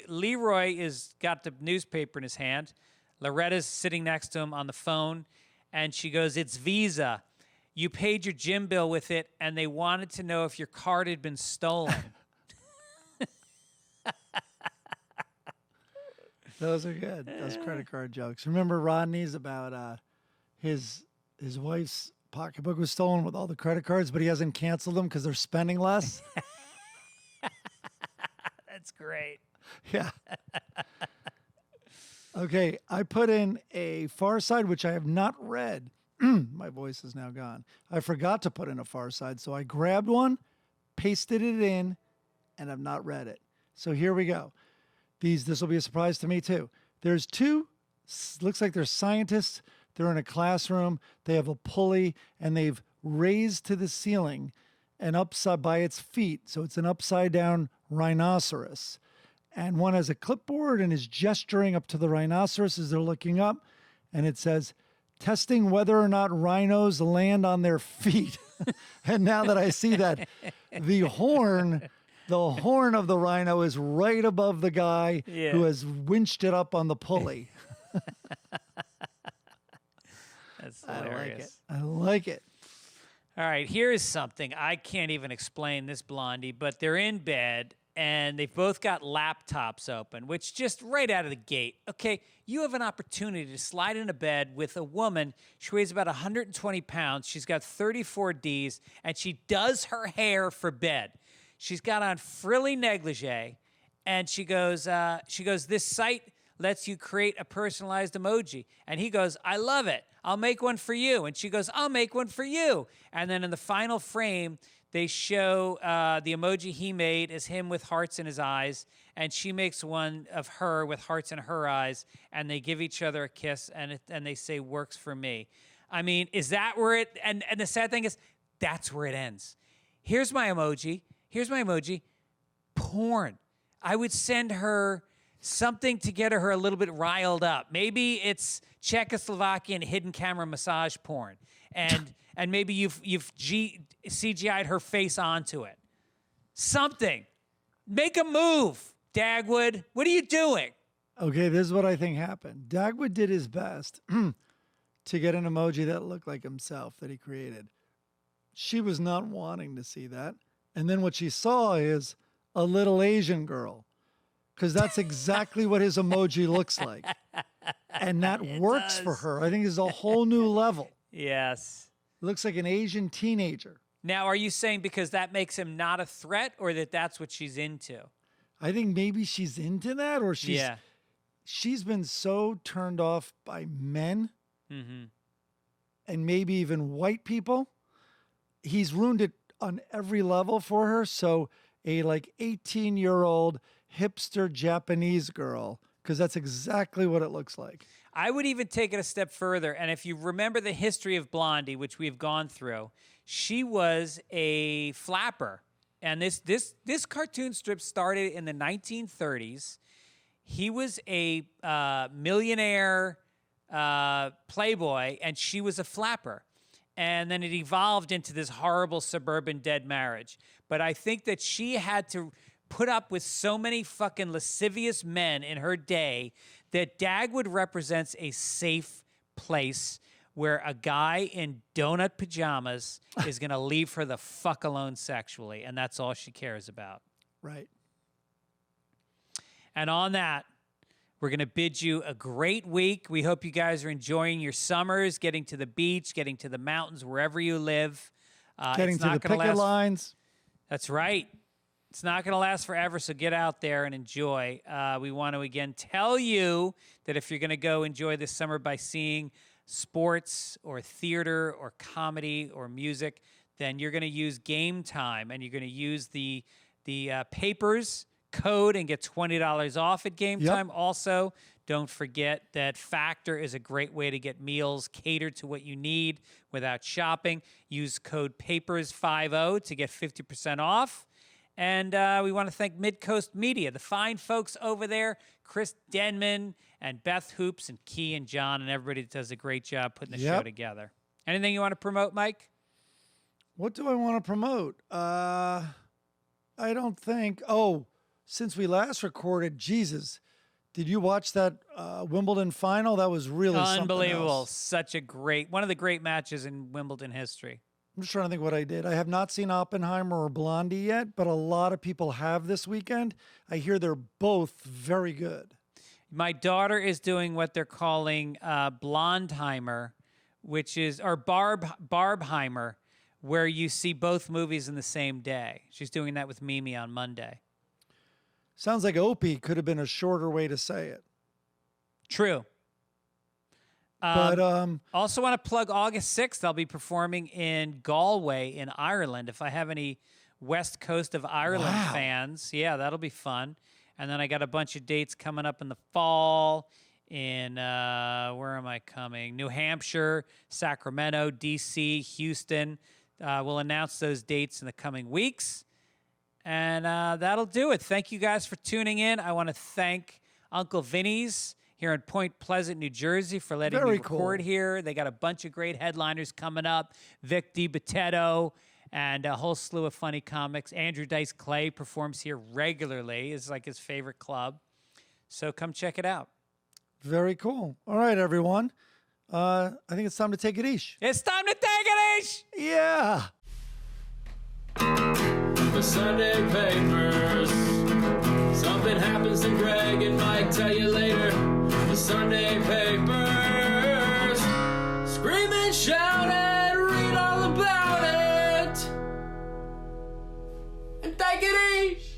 Leroy is got the newspaper in his hand. Loretta's sitting next to him on the phone. And she goes, it's Visa. You paid your gym bill with it, and they wanted to know if your card had been stolen. Those are good. Those credit card jokes. Remember Rodney's about his wife's pocketbook was stolen with all the credit cards, but he hasn't canceled them because they're spending less? That's great. Yeah. Okay, I put in a Far Side, which I have not read. My voice is now gone. I forgot to put in a Far Side, so I grabbed one, pasted it in, and I've not read it. So here we go. This will be a surprise to me too. There's two, looks like they're scientists. They're in a classroom. They have a pulley, and they've raised to the ceiling and upside by its feet. So it's an upside down rhinoceros. And one has a clipboard and is gesturing up to the rhinoceros as they're looking up. And it says, testing whether or not rhinos land on their feet. And now that I see that, the horn of the rhino is right above the guy who has winched it up on the pulley. That's hilarious. I like it. All right, here is something. I can't even explain this, Blondie, but they're in bed, and they've both got laptops open, which just right out of the gate. Okay, you have an opportunity to slide into bed with a woman. She weighs about 120 pounds. She's got 34 Ds, and she does her hair for bed. She's got on frilly negligee, and she goes, this site lets you create a personalized emoji. And he goes, I love it. I'll make one for you. And she goes, I'll make one for you. And then in the final frame, they show the emoji he made is him with hearts in his eyes, and she makes one of her with hearts in her eyes, and they give each other a kiss, and they say, works for me. I mean, is that where it, and the sad thing is, that's where it ends. Here's my emoji. Porn. I would send her something to get her a little bit riled up. Maybe it's Czechoslovakian hidden camera massage porn, and maybe you've CGI'd her face onto it. Something. Make a move, Dagwood. What are you doing? Okay, this is what I think happened. Dagwood did his best to get an emoji that looked like himself that he created. She was not wanting to see that. And then what she saw is a little Asian girl, because that's exactly what his emoji looks like. And that works for her. I think it's a whole new level. Yes. Looks like an Asian teenager. Now, are you saying because that makes him not a threat, or that that's what she's into? I think maybe she's into that, or she's been so turned off by men and maybe even white people. He's ruined it on every level for her. So a like 18-year-old hipster Japanese girl, because that's exactly what it looks like. I would even take it a step further. And if you remember the history of Blondie, which we've gone through, she was a flapper. And this cartoon strip started in the 1930s. He was a millionaire playboy, and she was a flapper. And then it evolved into this horrible suburban dead marriage. But I think that she had to put up with so many fucking lascivious men in her day that Dagwood represents a safe place where a guy in donut pajamas is going to leave her the fuck alone sexually, and that's all she cares about. Right. And on that, we're going to bid you a great week. We hope you guys are enjoying your summers, getting to the beach, getting to the mountains, wherever you live. Getting to the picket lines. That's right. It's not going to last forever, so get out there and enjoy. We want to, again, tell you that if you're going to go enjoy this summer by seeing sports or theater or comedy or music, then you're going to use Game Time, and you're going to use the Papers code and get $20 off at Game Time. Also, don't forget that Factor is a great way to get meals catered to what you need without shopping. Use code PAPERS50 to get 50% off. And we want to thank Midcoast Media, the fine folks over there, Chris Denman and Beth Hoops and Key and John and everybody that does a great job putting the show together. Anything you want to promote, Mike? What do I want to promote? I don't think. Oh, since we last recorded, Jesus, did you watch that Wimbledon final? That was really unbelievable. Something else. One of the great matches in Wimbledon history. I'm just trying to think what I did. I have not seen Oppenheimer or Blondie yet, but a lot of people have this weekend. I hear they're both very good. My daughter is doing what they're calling Blondheimer, or Barbheimer, where you see both movies in the same day. She's doing that with Mimi on Monday. Sounds like Opie could have been a shorter way to say it. True. But also want to plug August 6th. I'll be performing in Galway in Ireland. If I have any West Coast of Ireland fans, that'll be fun. And then I got a bunch of dates coming up in the fall in, where am I coming? New Hampshire, Sacramento, D.C., Houston. We'll announce those dates in the coming weeks. And that'll do it. Thank you guys for tuning in. I want to thank Uncle Vinnies here in Point Pleasant, New Jersey, for letting me record here. They got a bunch of great headliners coming up. Vic DiBattista and a whole slew of funny comics. Andrew Dice Clay performs here regularly. It's like his favorite club. So come check it out. Very cool. All right, everyone. I think it's time to take it easy. It's time to take it easy! Yeah. The Sunday papers. Something happens to Greg and Mike, tell you later. The Sunday papers. Scream and shout and read all about it. And take it easy.